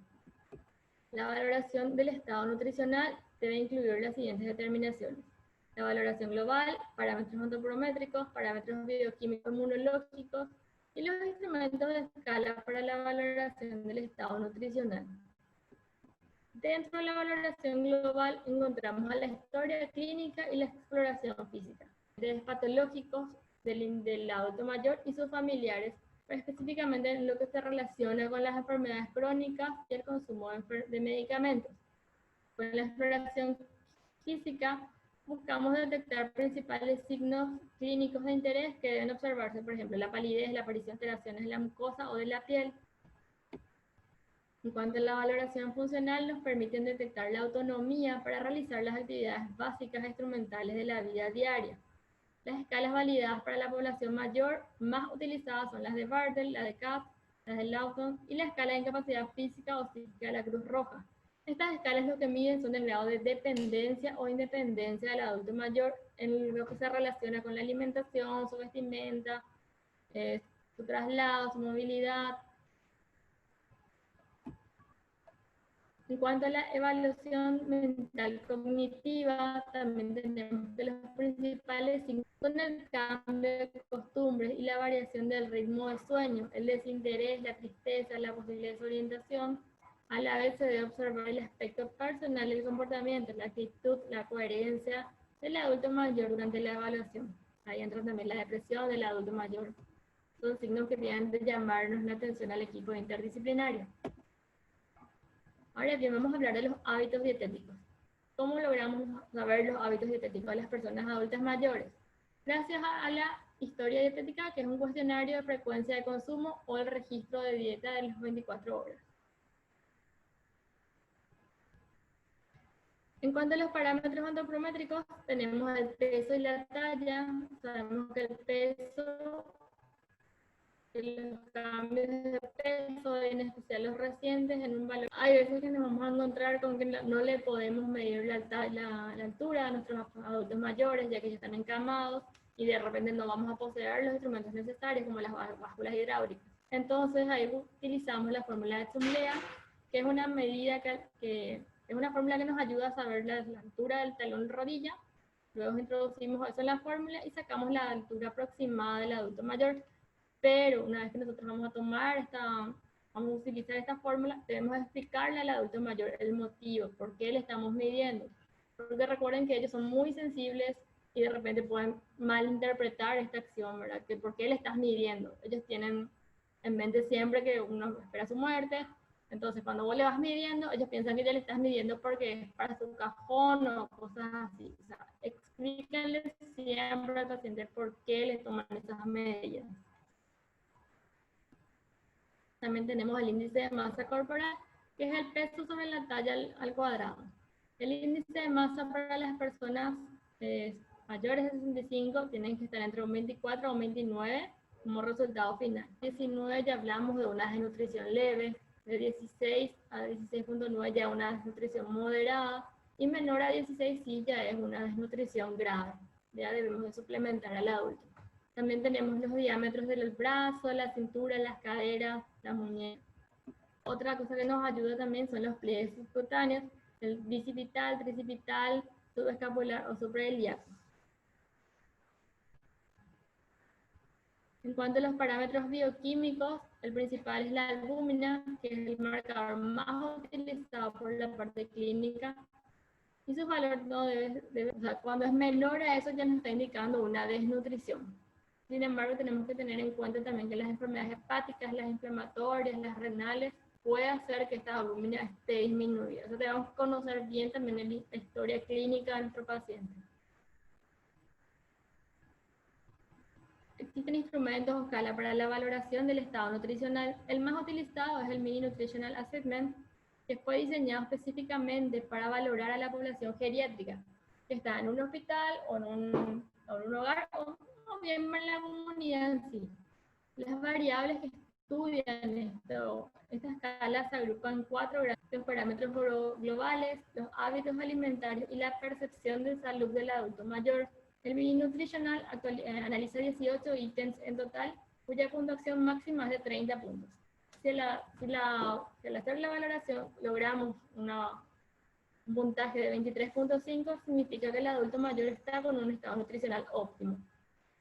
La valoración del estado nutricional debe incluir las siguientes determinaciones: la valoración global, parámetros antropométricos, parámetros bioquímicos inmunológicos y los instrumentos de escala para la valoración del estado nutricional. Dentro de la valoración global encontramos a la historia clínica y la exploración física, de patológicos del adulto mayor y sus familiares, pero específicamente en lo que se relaciona con las enfermedades crónicas y el consumo de medicamentos. Con la exploración física buscamos detectar principales signos clínicos de interés que deben observarse, por ejemplo, la palidez, la aparición de alteraciones de la mucosa o de la piel. En cuanto a la valoración funcional, nos permiten detectar la autonomía para realizar las actividades básicas e instrumentales de la vida diaria. Las escalas validadas para la población mayor más utilizadas son las de Bartel, la de CAP, las de Lawson y la escala de incapacidad física o psíquica de la Cruz Roja. Estas escalas lo que miden son el grado de dependencia o independencia del adulto mayor en lo que se relaciona con la alimentación, su vestimenta, su traslado, su movilidad. En cuanto a la evaluación mental cognitiva, también tenemos que los principales signos son el cambio de costumbres y la variación del ritmo de sueño, el desinterés, la tristeza, la posible desorientación. A la vez se debe observar el aspecto personal del comportamiento, la actitud, la coherencia del adulto mayor durante la evaluación. Ahí entra también la depresión del adulto mayor. Son signos que tienen de llamarnos la atención al equipo interdisciplinario. Ahora bien, vamos a hablar de los hábitos dietéticos. ¿Cómo logramos saber los hábitos dietéticos de las personas adultas mayores? Gracias a la historia dietética, que es un cuestionario de frecuencia de consumo o el registro de dieta de las 24 horas. En cuanto a los parámetros antropométricos, tenemos el peso y la talla. Sabemos que el peso, los cambios de peso, en especial los recientes, en un valor. Hay veces que nos vamos a encontrar con que no le podemos medir la altura a nuestros adultos mayores, ya que ya están encamados, y de repente no vamos a poseer los instrumentos necesarios, como las básculas hidráulicas. Entonces ahí utilizamos la fórmula de Zumlea, que es una medida que es una fórmula que nos ayuda a saber la altura del talón rodilla. Luego introducimos eso en la fórmula y sacamos la altura aproximada del adulto mayor. Pero una vez que nosotros vamos a utilizar esta fórmula, debemos explicarle al adulto mayor el motivo, por qué le estamos midiendo. Porque recuerden que ellos son muy sensibles y de repente pueden malinterpretar esta acción, ¿verdad? Que por qué le estás midiendo. Ellos tienen en mente siempre que uno espera su muerte. Entonces, cuando vos le vas midiendo, ellos piensan que ya le estás midiendo porque es para su cajón o cosas así. O sea, explíquenle siempre al paciente por qué le toman esas medidas. También tenemos el índice de masa corporal, que es el peso sobre la talla al cuadrado. El índice de masa para las personas mayores de 65 tienen que estar entre un 24 o un 29 como resultado final. 19 ya hablamos de una desnutrición leve, de 16 a 16.9 ya una desnutrición moderada, y menor a 16 sí ya es una desnutrición grave. Ya debemos de suplementar al adulto. También tenemos los diámetros de los brazos, la cintura, las caderas, la muñeca. Otra cosa que nos ayuda también son los pliegues subcutáneos, el bicipital, tricipital, subescapular o suprailiaco. En cuanto a los parámetros bioquímicos, el principal es la albúmina, que es el marcador más utilizado por la parte clínica, y su valor no debe, o sea, cuando es menor a eso ya nos está indicando una desnutrición. Sin embargo, tenemos que tener en cuenta también que las enfermedades hepáticas, las inflamatorias, las renales, puede hacer que esta albúmina esté disminuida. O sea, debemos conocer bien también la historia clínica de nuestro paciente. Existen instrumentos o escalas para la valoración del estado nutricional. El más utilizado es el Mini Nutritional Assessment, que fue diseñado específicamente para valorar a la población geriátrica, que está en un hospital o en un hogar o bien en la comunidad en sí. Las variables que estudian esta escala se agrupan en 4 grandes: los parámetros globales, los hábitos alimentarios y la percepción de salud del adulto mayor. El Mini Nutritional analiza 18 ítems en total, cuya puntuación máxima es de 30 puntos. Si al hacer la valoración logramos un puntaje de 23.5, significa que el adulto mayor está con un estado nutricional óptimo.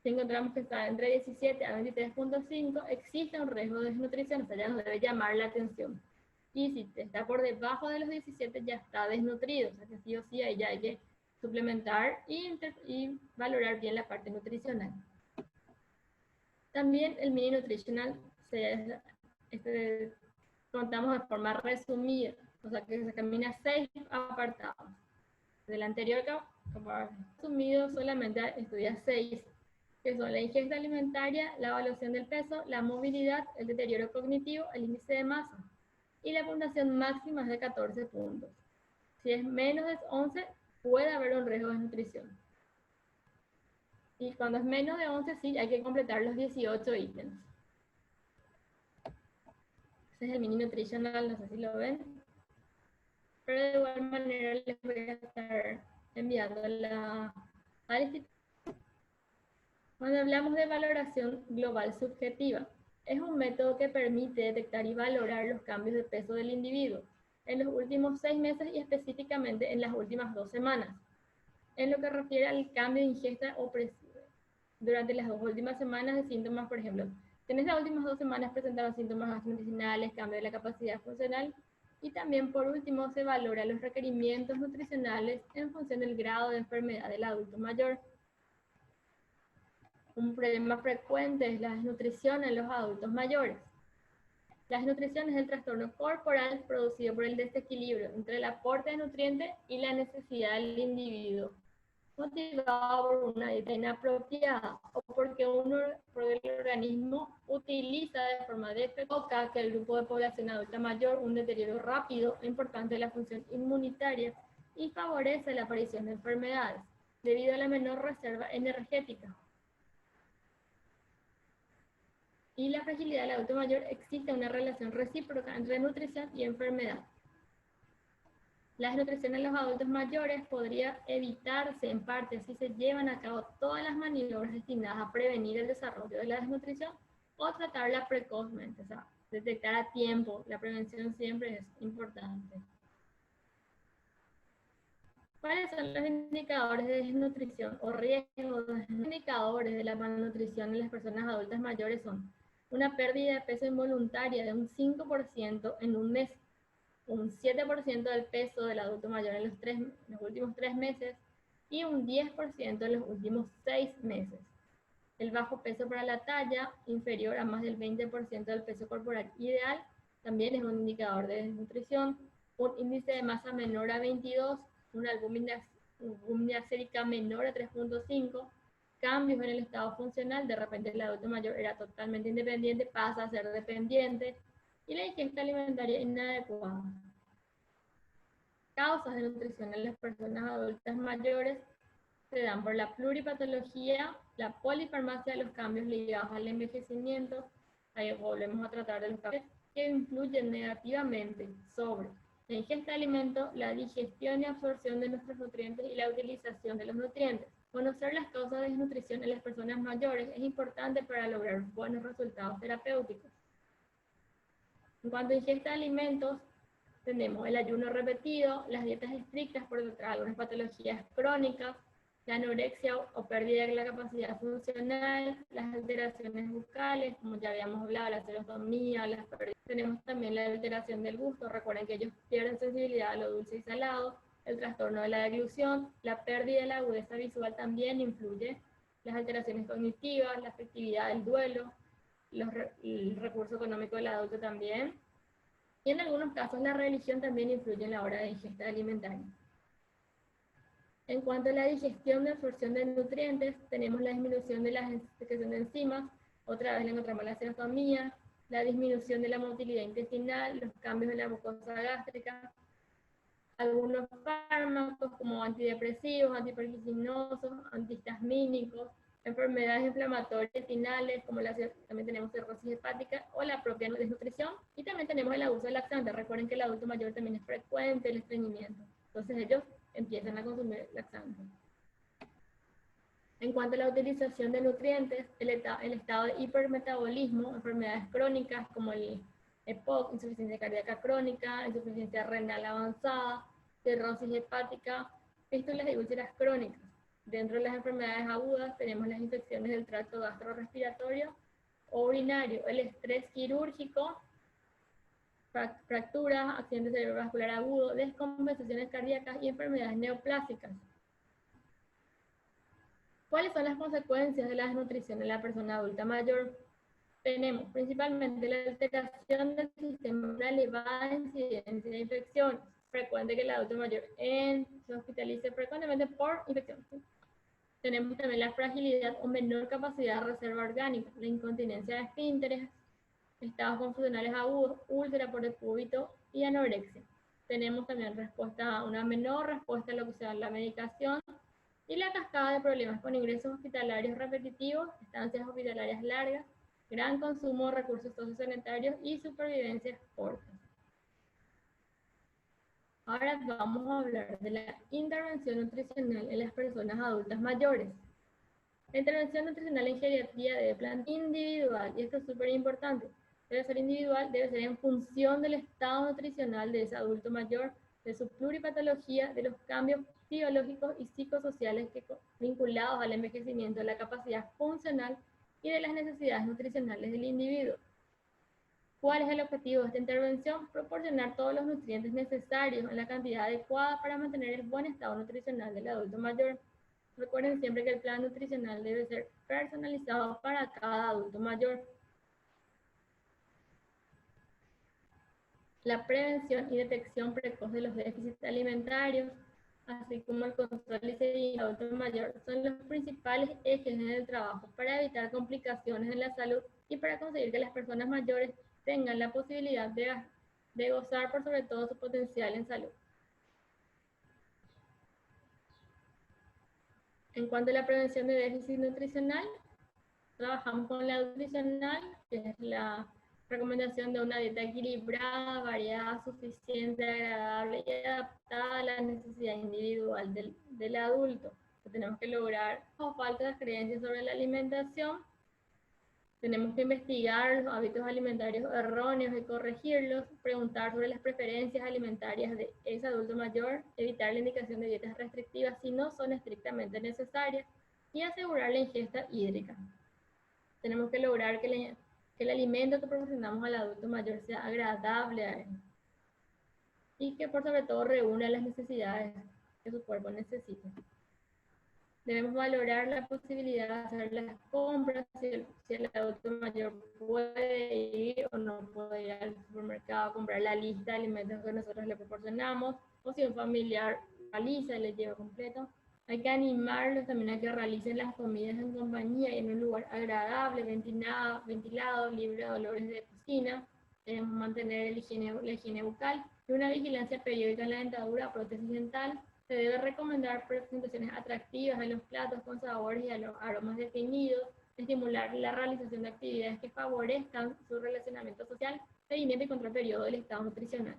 Si encontramos que está entre 17 a 23.5, existe un riesgo de desnutrición, o sea, ya nos debe llamar la atención. Y si está por debajo de los 17, ya está desnutrido, o sea que sí o sí ahí ya hay que suplementar y valorar bien la parte nutricional. También el Mini Nutritional contamos de forma resumida, o sea que se camina 6 apartados. Del anterior resumido solamente estudia 6, que son la ingesta alimentaria, la evaluación del peso, la movilidad, el deterioro cognitivo, el índice de masa. Y la puntuación máxima es de 14 puntos. Si es menos de 11, puede haber un riesgo de desnutrición. Y cuando es menos de 11, sí, hay que completar los 18 ítems. Ese es el Mini Nutritional, no sé si lo ven. Pero de igual manera les voy a estar enviando la institución. Cuando hablamos de valoración global subjetiva, es un método que permite detectar y valorar los cambios de peso del individuo en los últimos 6 meses y específicamente en las últimas 2 semanas. En lo que refiere al cambio de ingesta o durante las 2 últimas semanas de síntomas, por ejemplo, en estas últimas 2 semanas presentaron síntomas gastrointestinales, cambio de la capacidad funcional, y también por último se valora los requerimientos nutricionales en función del grado de enfermedad del adulto mayor. Un problema frecuente es la desnutrición en los adultos mayores. La desnutrición es el trastorno corporal producido por el desequilibrio entre el aporte de nutrientes y la necesidad del individuo, motivado por una dieta inapropiada o porque el organismo utiliza de forma defectuosa que el grupo de población adulta mayor un deterioro rápido e importante de la función inmunitaria y favorece la aparición de enfermedades debido a la menor reserva energética y la fragilidad del adulto mayor. Existe una relación recíproca entre nutrición y enfermedad. La desnutrición en los adultos mayores podría evitarse en parte si se llevan a cabo todas las maniobras destinadas a prevenir el desarrollo de la desnutrición o tratarla precozmente, o sea, detectar a tiempo. La prevención siempre es importante. ¿Cuáles son los indicadores de desnutrición o riesgos? Los indicadores de la malnutrición en las personas adultas mayores son una pérdida de peso involuntaria de un 5% en un mes, un 7% del peso del adulto mayor en los últimos 3 meses y un 10% en los últimos 6 meses. El bajo peso para la talla, inferior a más del 20% del peso corporal ideal, también es un indicador de desnutrición. Un índice de masa menor a 22, una albúmina sérica menor a 3.5, cambios en el estado funcional, de repente el adulto mayor era totalmente independiente, pasa a ser dependiente, y la ingesta alimentaria inadecuada. Causas de nutrición en las personas adultas mayores se dan por la pluripatología, la polifarmacia, los cambios ligados al envejecimiento. Ahí volvemos a tratar de los cambios que influyen negativamente sobre la ingesta de alimentos, la digestión y absorción de nuestros nutrientes y la utilización de los nutrientes. Conocer las causas de desnutrición en las personas mayores es importante para lograr buenos resultados terapéuticos. En cuanto a ingesta de alimentos, tenemos el ayuno repetido, las dietas estrictas por detrás de algunas patologías crónicas, la anorexia o pérdida de la capacidad funcional, las alteraciones bucales, como ya habíamos hablado, la serostomía, las pérdidas. Tenemos también la alteración del gusto, recuerden que ellos pierden sensibilidad a lo dulce y salado, el trastorno de la deglución, la pérdida de la agudeza visual también influye, las alteraciones cognitivas, la afectividad del duelo, el recurso económico del adulto también, y en algunos casos la religión también influye en la hora de ingesta alimentaria. En cuanto a la digestión y absorción de nutrientes, tenemos la disminución de la secreción de enzimas, otra vez le encontramos la xenofamia, la disminución de la motilidad intestinal, los cambios en la mucosa gástrica, algunos fármacos como antidepresivos, antiparkinsinosos, antihistamínicos, enfermedades inflamatorias intestinales como también tenemos cirrosis hepática o la propia desnutrición, y también tenemos el abuso de laxantes. Recuerden que el adulto mayor también es frecuente el estreñimiento, entonces ellos empiezan a consumir laxantes. En cuanto a la utilización de nutrientes, el estado de hipermetabolismo, enfermedades crónicas como el EPOC, insuficiencia cardíaca crónica, insuficiencia renal avanzada, cirrosis hepática, fístulas y úlceras crónicas. Dentro de las enfermedades agudas tenemos las infecciones del tracto gastrorrespiratorio o urinario, el estrés quirúrgico, fracturas, accidente cerebrovascular agudo, descompensaciones cardíacas y enfermedades neoplásicas. ¿Cuáles son las consecuencias de la desnutrición en la persona adulta mayor? Tenemos principalmente la alteración del sistema, una elevada incidencia de infecciones. Frecuente que el adulto mayor se hospitalice frecuentemente por infección. Tenemos también la fragilidad o menor capacidad de reserva orgánica, la incontinencia de esfínteres, estados confusionales agudos, úlcera por decúbito y anorexia. Tenemos también una menor respuesta a lo que sea la medicación y la cascada de problemas con ingresos hospitalarios repetitivos, estancias hospitalarias largas, gran consumo de recursos sociosanitarios y supervivencias cortas. Ahora vamos a hablar de la intervención nutricional en las personas adultas mayores. La intervención nutricional en geriatría debe ser individual, y esto es súper importante. Debe ser individual, debe ser en función del estado nutricional de ese adulto mayor, de su pluripatología, de los cambios biológicos y psicosociales vinculados al envejecimiento, la capacidad funcional y de las necesidades nutricionales del individuo. ¿Cuál es el objetivo de esta intervención? Proporcionar todos los nutrientes necesarios en la cantidad adecuada para mantener el buen estado nutricional del adulto mayor. Recuerden siempre que el plan nutricional debe ser personalizado para cada adulto mayor. La prevención y detección precoz de los déficits alimentarios, así como el control y seguimiento del adulto mayor, son los principales ejes en el trabajo para evitar complicaciones en la salud y para conseguir que las personas mayores tengan la posibilidad de gozar por sobre todo su potencial en salud. En cuanto a la prevención de déficit nutricional, trabajamos con la nutricional, que es la recomendación de una dieta equilibrada, variada, suficiente, agradable y adaptada a la necesidad individual del adulto. Tenemos que lograr o faltas de creencias sobre la alimentación. Tenemos que investigar los hábitos alimentarios erróneos y corregirlos, preguntar sobre las preferencias alimentarias de ese adulto mayor, evitar la indicación de dietas restrictivas si no son estrictamente necesarias y asegurar la ingesta hídrica. Tenemos que lograr que el alimento que proporcionamos al adulto mayor sea agradable a él y que por sobre todo reúna las necesidades que su cuerpo necesita. Debemos valorar la posibilidad de hacer las compras, si el adulto mayor puede ir o no puede ir al supermercado a comprar la lista de alimentos que nosotros le proporcionamos, o si un familiar realiza y le lleva completo. Hay que animarlos también a que realicen las comidas en compañía y en un lugar agradable, ventilado, libre de olores de cocina. Debemos mantener la higiene bucal y una vigilancia periódica en la dentadura, prótesis dental. Se debe recomendar presentaciones atractivas en los platos con sabores y aromas definidos, estimular la realización de actividades que favorezcan su relacionamiento social, seguimiento y control periodo del estado nutricional.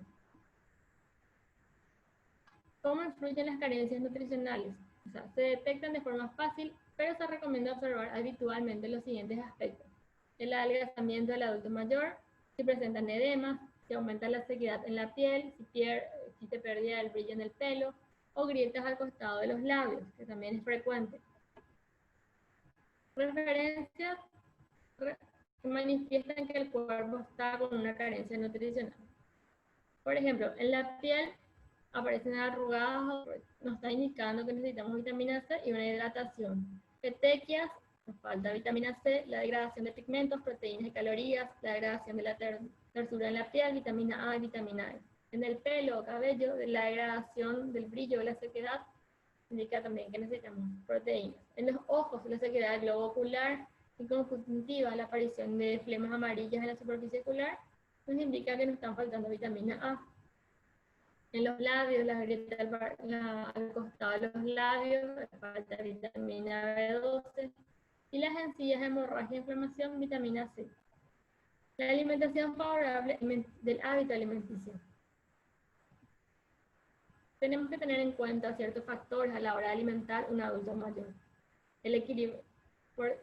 ¿Cómo influyen las carencias nutricionales? O sea, se detectan de forma fácil, pero se recomienda observar habitualmente los siguientes aspectos: el adelgazamiento del adulto mayor, si presentan edemas, si aumenta la sequedad en la piel, si se pérdida del brillo en el pelo, o grietas al costado de los labios, que también es frecuente. Referencias que manifiestan que el cuerpo está con una carencia nutricional. Por ejemplo, en la piel aparecen arrugadas, nos está indicando que necesitamos vitamina C y una hidratación. Petequias, nos falta vitamina C, la degradación de pigmentos, proteínas y calorías, la degradación de la Dorsura en la piel, vitamina A y vitamina E. En el pelo o cabello, la degradación del brillo o la sequedad indica también que necesitamos proteínas. En los ojos, la sequedad del globo ocular y conjuntiva, la aparición de flemas amarillas en la superficie ocular, nos indica que nos están faltando vitamina A. En los labios, la grieta al costado de los labios, falta vitamina B12. Y las encías, hemorragia, inflamación, vitamina C. La alimentación favorable del hábito alimenticio. Tenemos que tener en cuenta ciertos factores a la hora de alimentar un adulto mayor. El equilibrio,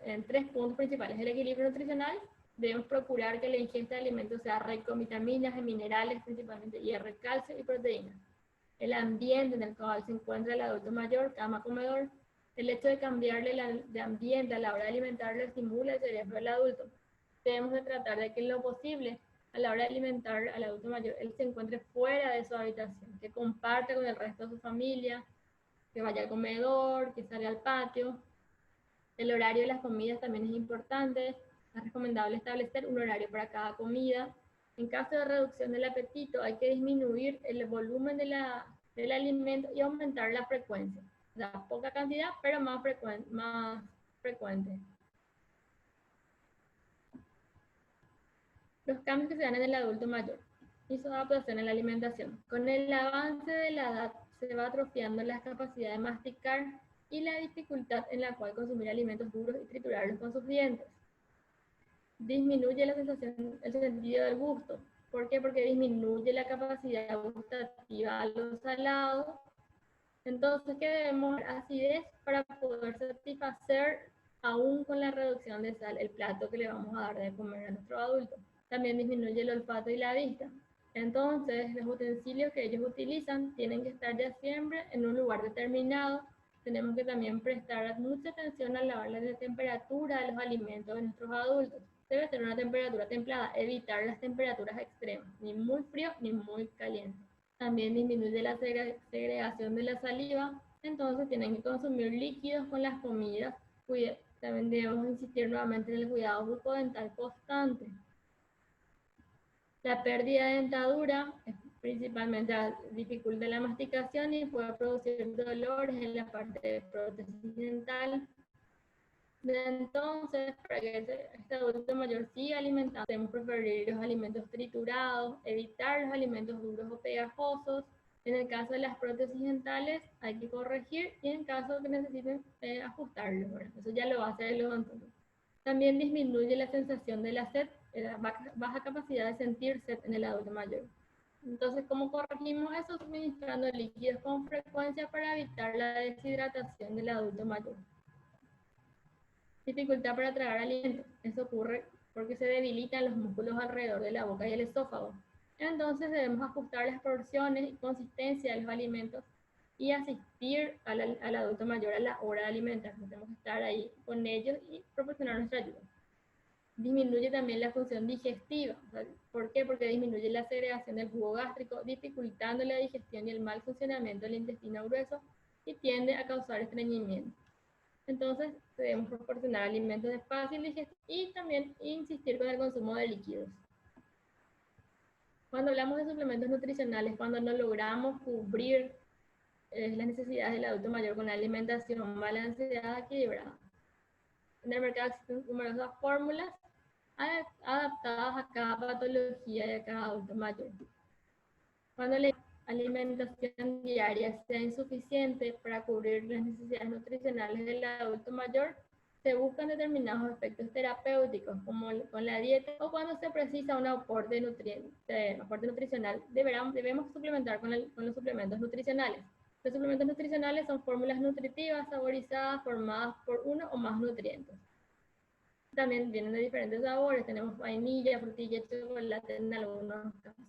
en 3 puntos principales. El equilibrio nutricional, debemos procurar que la ingesta de alimentos sea rica en vitaminas, en minerales, principalmente hierro, calcio y proteínas. El ambiente en el cual se encuentra el adulto mayor, cama, comedor. El hecho de cambiarle de ambiente a la hora de alimentarlo estimula el cerebro del adulto. Debemos de tratar de que en lo posible, a la hora de alimentar al adulto mayor, él se encuentre fuera de su habitación, que comparte con el resto de su familia, que vaya al comedor, que salga al patio. El horario de las comidas también es importante. Es recomendable establecer un horario para cada comida. En caso de reducción del apetito, hay que disminuir el volumen del alimento y aumentar la frecuencia. O sea, poca cantidad, pero más frecuente. Los cambios que se dan en el adulto mayor y su adaptación en la alimentación. Con el avance de la edad se va atrofiando la capacidad de masticar y la dificultad en la cual consumir alimentos duros y triturarlos con sus dientes. Disminuye la sensación, el sentido del gusto. ¿Por qué? Porque disminuye la capacidad gustativa a los salados. Entonces, ¿qué debemos? Acidez para poder satisfacer, aún con la reducción de sal, el plato que le vamos a dar de comer a nuestro adulto. También disminuye el olfato y la vista. Entonces, los utensilios que ellos utilizan tienen que estar ya siempre en un lugar determinado. Tenemos que también prestar mucha atención a la hora de la temperatura de los alimentos de nuestros adultos. Debe ser una temperatura templada, evitar las temperaturas extremas, ni muy frío ni muy caliente. También disminuye la segregación de la saliva, entonces tienen que consumir líquidos con las comidas. También debemos insistir nuevamente en el cuidado bucodental constante. La pérdida de dentadura principalmente dificulta la masticación y puede producir dolores en la parte de prótesis dental. Entonces, para que este adulto mayor siga alimentando, debemos preferir los alimentos triturados, evitar los alimentos duros o pegajosos. En el caso de las prótesis dentales, hay que corregir y en caso que necesiten ajustarlos. ¿Verdad? Eso ya lo va a hacer el odontólogo. También disminuye la sensación de la sed, la baja capacidad de sentir sed en el adulto mayor. Entonces, ¿cómo corregimos eso? Suministrando líquidos con frecuencia para evitar la deshidratación del adulto mayor. Dificultad para tragar alimentos. Eso ocurre porque se debilitan los músculos alrededor de la boca y el esófago. Entonces debemos ajustar las porciones y consistencia de los alimentos y asistir al adulto mayor a la hora de alimentar. Tenemos que estar ahí con ellos y proporcionar nuestra ayuda. Disminuye también la función digestiva. ¿Por qué? Porque disminuye la segregación del jugo gástrico, dificultando la digestión y el mal funcionamiento del intestino grueso y tiende a causar estreñimiento. Entonces, debemos proporcionar alimentos de fácil digestión y también insistir con el consumo de líquidos. Cuando hablamos de suplementos nutricionales, cuando no logramos cubrir las necesidades del adulto mayor con la alimentación balanceada, equilibrada. En el mercado existen numerosas fórmulas adaptadas a cada patología de cada adulto mayor. Cuando la alimentación diaria sea insuficiente para cubrir las necesidades nutricionales del adulto mayor, se buscan determinados efectos terapéuticos, como con la dieta, o cuando se precisa un aporte nutricional, debemos suplementar con los suplementos nutricionales. Los suplementos nutricionales son fórmulas nutritivas saborizadas formadas por uno o más nutrientes. También vienen de diferentes sabores, tenemos vainilla, frutilla, chocolate en algunos casos.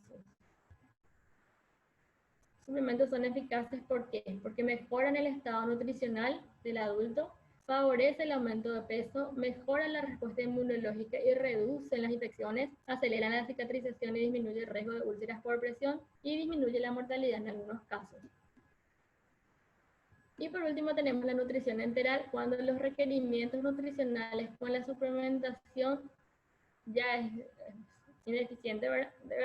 Los suplementos son eficaces, ¿por qué? Porque mejoran el estado nutricional del adulto, favorece el aumento de peso, mejora la respuesta inmunológica y reduce las infecciones, aceleran la cicatrización y disminuye el riesgo de úlceras por presión y disminuye la mortalidad en algunos casos. Y por último tenemos la nutrición enteral, cuando los requerimientos nutricionales con la suplementación ya es ineficiente,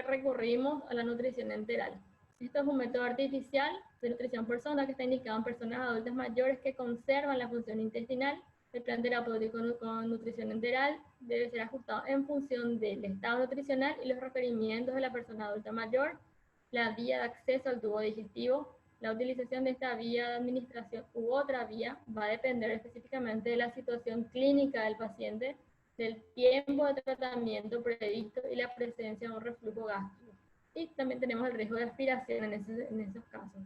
recurrimos a la nutrición enteral. Esto es un método artificial de nutrición personal que está indicado en personas adultas mayores que conservan la función intestinal. El plan terapéutico con nutrición enteral debe ser ajustado en función del estado nutricional y los requerimientos de la persona adulta mayor, la vía de acceso al tubo digestivo. La utilización de esta vía de administración u otra vía va a depender específicamente de la situación clínica del paciente, del tiempo de tratamiento previsto y la presencia de un reflujo gástrico. Y también tenemos el riesgo de aspiración en esos casos.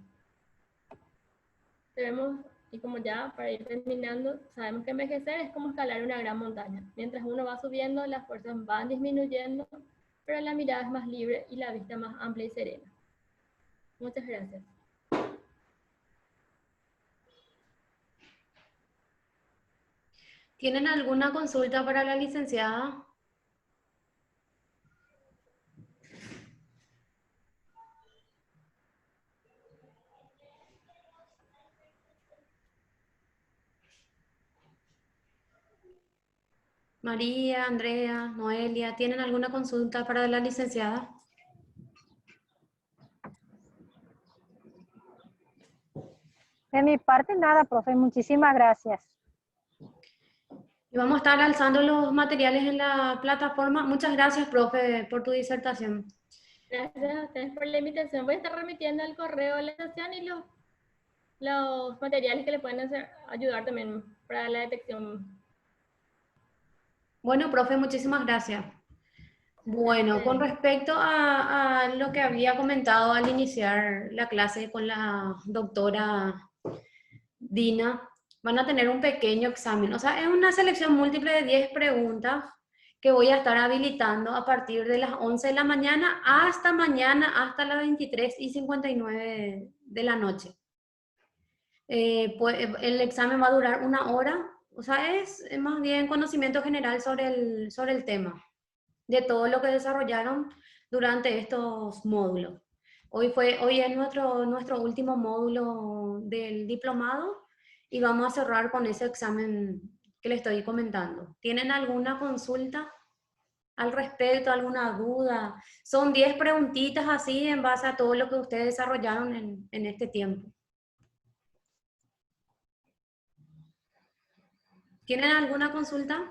Debemos, y como ya para ir terminando, sabemos que envejecer es como escalar una gran montaña. Mientras uno va subiendo, las fuerzas van disminuyendo, pero la mirada es más libre y la vista más amplia y serena. Muchas gracias. ¿Tienen alguna consulta para la licenciada? María, Andrea, Noelia, ¿tienen alguna consulta para la licenciada? De mi parte, nada, profe. Muchísimas gracias. Y vamos a estar alzando los materiales en la plataforma. Muchas gracias, profe, por tu disertación. Gracias a ustedes por la invitación. Voy a estar remitiendo al correo la sesión y los materiales que le pueden ayudar también para la detección. Bueno, profe, muchísimas gracias. Bueno, con respecto a lo que había comentado al iniciar la clase con la doctora Dina, van a tener un pequeño examen. O sea, es una selección múltiple de 10 preguntas que voy a estar habilitando a partir de las 11 de la mañana hasta mañana, hasta las 23:59 de la noche. Pues, el examen va a durar 1 hora. O sea, es más bien conocimiento general sobre el tema, de todo lo que desarrollaron durante estos módulos. Hoy es nuestro último módulo del diplomado y vamos a cerrar con ese examen que les estoy comentando. ¿Tienen alguna consulta al respecto, alguna duda? Son 10 preguntitas así en base a todo lo que ustedes desarrollaron en este tiempo. ¿Tienen alguna consulta?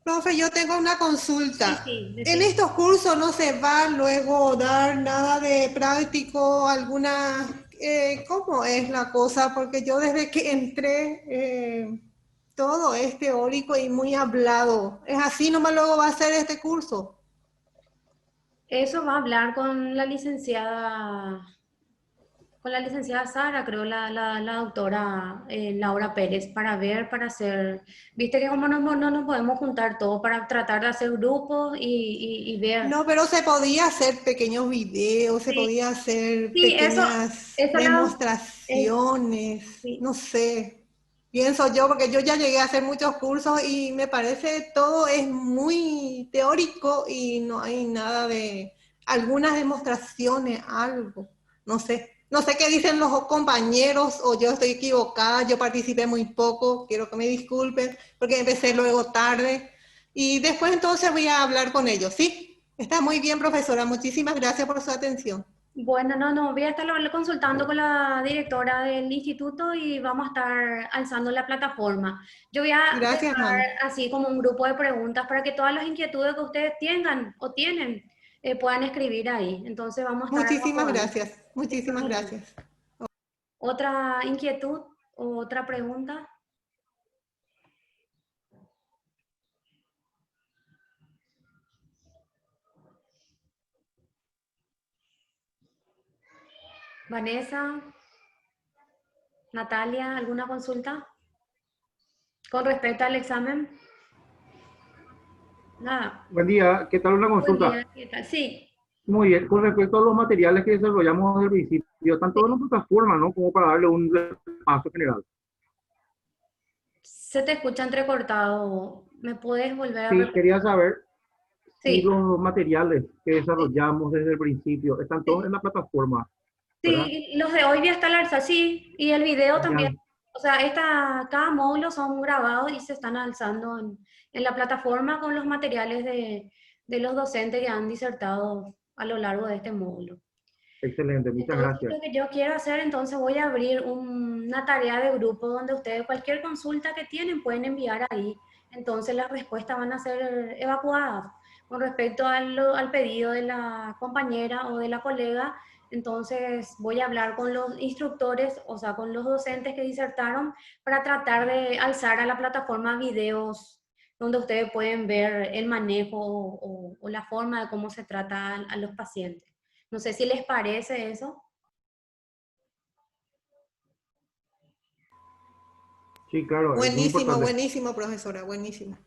Profe, yo tengo una consulta. Sí, En estos cursos no se va luego a dar nada de práctico, ¿cómo es la cosa? Porque yo desde que entré, todo es teórico y muy hablado. ¿Es así nomás luego va a ser este curso? Eso va a hablar con la licenciada Sara, creo, la doctora Laura Pérez, para hacer, viste que como no nos podemos juntar todos para tratar de hacer grupos y ver. No, pero se podía hacer pequeños videos, se Sí, podía hacer sí, pequeñas eso demostraciones, sí. no sé. Pienso yo, porque yo ya llegué a hacer muchos cursos y me parece todo es muy teórico y no hay nada de algunas demostraciones, algo, no sé. No sé qué dicen los compañeros o yo estoy equivocada, yo participé muy poco, quiero que me disculpen porque empecé luego tarde y después entonces voy a hablar con ellos, ¿sí? Está muy bien, profesora, muchísimas gracias por su atención. Bueno, no, voy a estar consultando con la directora del instituto y vamos a estar alzando la plataforma. Yo voy a Gracias, dejar mami. así como un grupo de preguntas para que todas las inquietudes que ustedes tengan o tienen puedan escribir ahí. Entonces vamos a estar Muchísimas acomodando. gracias, muchísimas gracias. ¿Otra inquietud o otra pregunta? Vanessa, Natalia, ¿alguna consulta con respecto al examen? Nada. Buen día, ¿qué tal una Buen consulta? día, ¿qué tal? Sí. Muy bien, con respecto a los materiales que desarrollamos desde el principio, están todos en la plataforma, ¿no? Como para darle un repaso general. Se te escucha entrecortado. ¿Me puedes volver a Sí, repetir? quería saber si Sí. los materiales que desarrollamos desde el principio están todos en la plataforma, ¿verdad? Sí, los de hoy voy a estar al alza, sí, y el video también. Genial. O sea, cada módulo son grabados y se están alzando en la plataforma con los materiales de los docentes que han disertado a lo largo de este módulo. Excelente, muchas Entonces, gracias. lo que yo quiero hacer, entonces voy a abrir una tarea de grupo donde ustedes cualquier consulta que tienen pueden enviar ahí. Entonces las respuestas van a ser evacuadas. Con respecto al pedido de la compañera o de la colega, entonces voy a hablar con los instructores, o sea, con los docentes que disertaron, para tratar de alzar a la plataforma videos donde ustedes pueden ver el manejo o la forma de cómo se trata a los pacientes. No sé si les parece eso. Sí, claro, es muy Buenísimo, importante. buenísimo, profesora, buenísimo.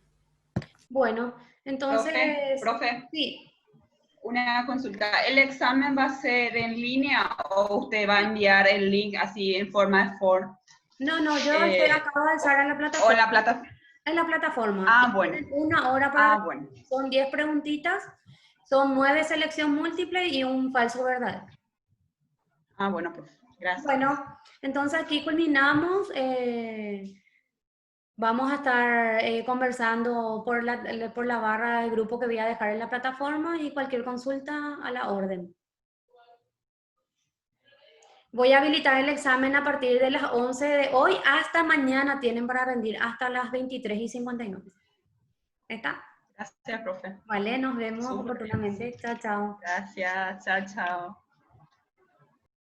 Bueno, entonces, Profe, sí. una consulta. ¿El examen va a ser en línea o usted va a enviar el link así en forma de form? No, yo acabo de alzar a la ¿O plataforma. en la plataforma? En la plataforma. Ah, bueno. Tienen 1 hora para Ah, bueno. Son 10 preguntitas, son 9 selección múltiple y un falso verdadero. Ah, bueno, profe. Gracias. Bueno, entonces aquí culminamos. Vamos a estar conversando por la barra del grupo que voy a dejar en la plataforma y cualquier consulta a la orden. Voy a habilitar el examen a partir de las 11 de hoy hasta mañana. Tienen para rendir hasta las 23:59. ¿Está? Gracias, profe. Vale, nos vemos Súper. oportunamente. Chao, chao. Gracias. Chao, chao.